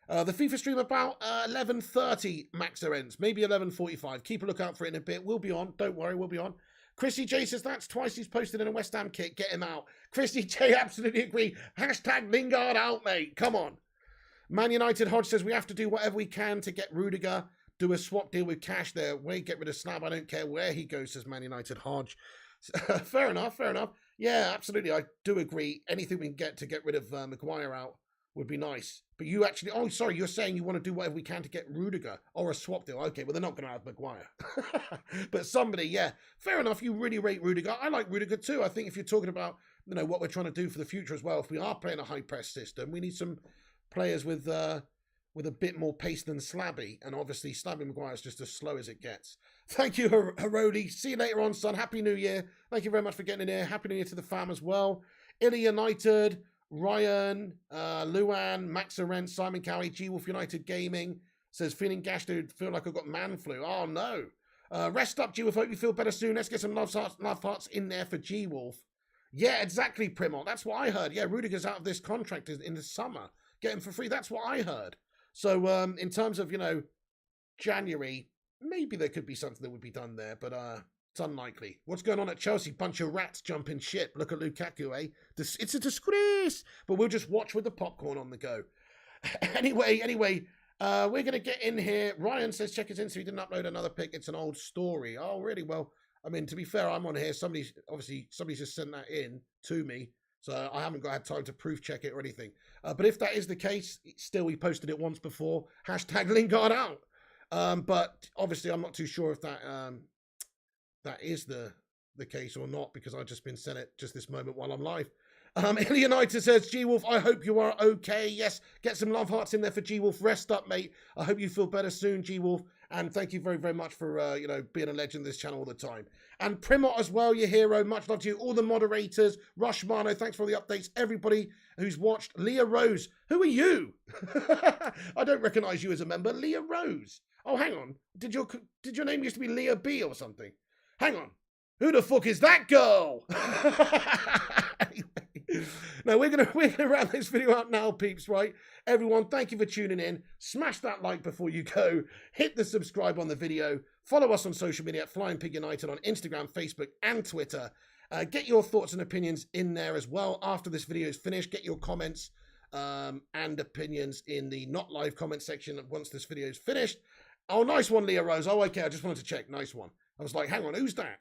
The FIFA stream about 11:30 max ends, maybe 11:45. Keep a lookout for it in a bit. We'll be on. Don't worry, we'll be on. Chrissy J says that's twice he's posted in a West Ham kit. Get him out. Chrissy J, absolutely agree. Hashtag Lingard out, mate. Come on. Man United Hodge says we have to do whatever we can to get Rudiger. Do a swap deal with cash there. Get rid of Slab. I don't care where he goes, says Man United Hodge. Fair enough, fair enough. Yeah, absolutely. I do agree. Anything we can get to get rid of Maguire out would be nice. But you actually, oh, sorry, you're saying you want to do whatever we can to get Rudiger or a swap deal. Okay, well, they're not going to have Maguire. But somebody, yeah, fair enough. You really rate Rudiger. I like Rudiger too. I think if you're talking about, what we're trying to do for the future as well, if we are playing a high press system, we need some players with a bit more pace than Slabby. And obviously, Slabby Maguire is just as slow as it gets. Thank you, Herodi. See you later on, son. Happy New Year. Thank you very much for getting in here. Happy New Year to the fam as well. Illy United, Ryan, Luan, Max Arendt, Simon Cowie, G-Wolf United Gaming says, feeling gashed, dude. Feel like I've got man flu. Oh, no. Rest up, G-Wolf. Hope you feel better soon. Let's get some love hearts in there for G-Wolf. Yeah, exactly, Primol. That's what I heard. Yeah, Rudiger's out of this contract in the summer. Get him for free. That's what I heard. So in terms of, January, maybe there could be something that would be done there, but it's unlikely. What's going on at Chelsea? Bunch of rats jumping ship. Look at Lukaku, eh? It's a disgrace. But we'll just watch with the popcorn on the go. Anyway, we're going to get in here. Ryan says, check his Insta. He didn't upload another pic. It's an old story. Oh, really? Well, I mean, to be fair, I'm on here. Somebody's just sent that in to me. So I haven't had time to proof check it or anything. But if that is the case, still we posted it once before. Hashtag Lingard out. But obviously I'm not too sure if that is the case or not, because I've just been sent it just this moment while I'm live. Ilionitis says, G-Wolf, I hope you are okay. Yes, get some love hearts in there for G-Wolf. Rest up, mate. I hope you feel better soon, G-Wolf. And thank you very, very much for, being a legend of this channel all the time. And Primot as well, your hero. Much love to you. All the moderators. Rush Mano, thanks for all the updates. Everybody who's watched. Leah Rose. Who are you? I don't recognize you as a member. Leah Rose. Oh, hang on. Did your name used to be Leah B or something? Hang on. Who the fuck is that girl? Anyway, now we're gonna wrap this video up now, peeps, right? Everyone, thank you for tuning in. Smash that like before you go. Hit the subscribe on the video. Follow us on social media at Flying Pig United on Instagram, Facebook, and Twitter. Get your thoughts and opinions in there as well after this video is finished. Get your comments and opinions in the not live comment section once this video is finished. Oh, nice one, Leah Rose. Oh, okay, I just wanted to check. Nice one. I was like, hang on, who's that?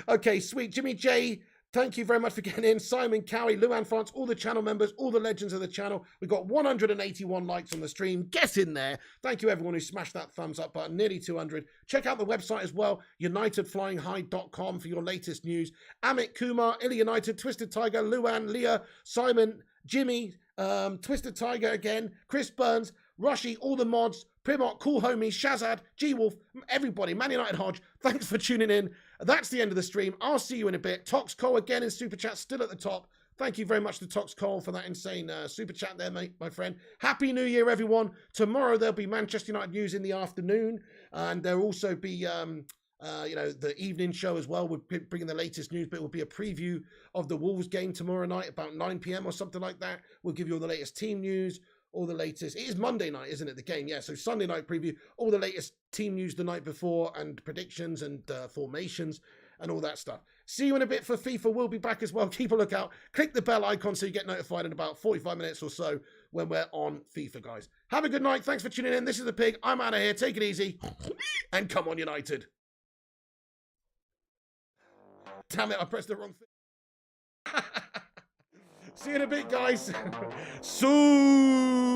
Okay, sweet. Jimmy J, thank you very much for getting in. Simon Cowie, Luan France, all the channel members, all the legends of the channel. We've got 181 likes on the stream. Get in there. Thank you, everyone who smashed that thumbs up button. Nearly 200. Check out the website as well, unitedflyinghigh.com for your latest news. Amit Kumar, Illy United, Twisted Tiger, Luan, Leah, Simon, Jimmy, Twisted Tiger again, Chris Burns, Rushy, all the mods, Primot, Cool Homie, Shazad, G-Wolf, everybody, Man United Hodge, thanks for tuning in. That's the end of the stream. I'll see you in a bit. Tox Cole again in Super Chat, still at the top. Thank you very much to Tox Cole for that insane Super Chat there, mate, my friend. Happy New Year, everyone. Tomorrow there'll be Manchester United news in the afternoon, and there'll also be... the evening show as well. We're bringing the latest news, but it will be a preview of the Wolves game tomorrow night about 9 p.m. or something like that. We'll give you all the latest team news, all the latest. It is Monday night, isn't it? The game, yeah. So Sunday night preview, all the latest team news the night before, and predictions and formations and all that stuff. See you in a bit for FIFA. We'll be back as well. Keep a lookout. Click the bell icon so you get notified in about 45 minutes or so when we're on FIFA, guys. Have a good night. Thanks for tuning in. This is The Pig. I'm out of here. Take it easy. And come on, United. Damn it, I pressed the wrong thing. See you in a bit, guys. Soon.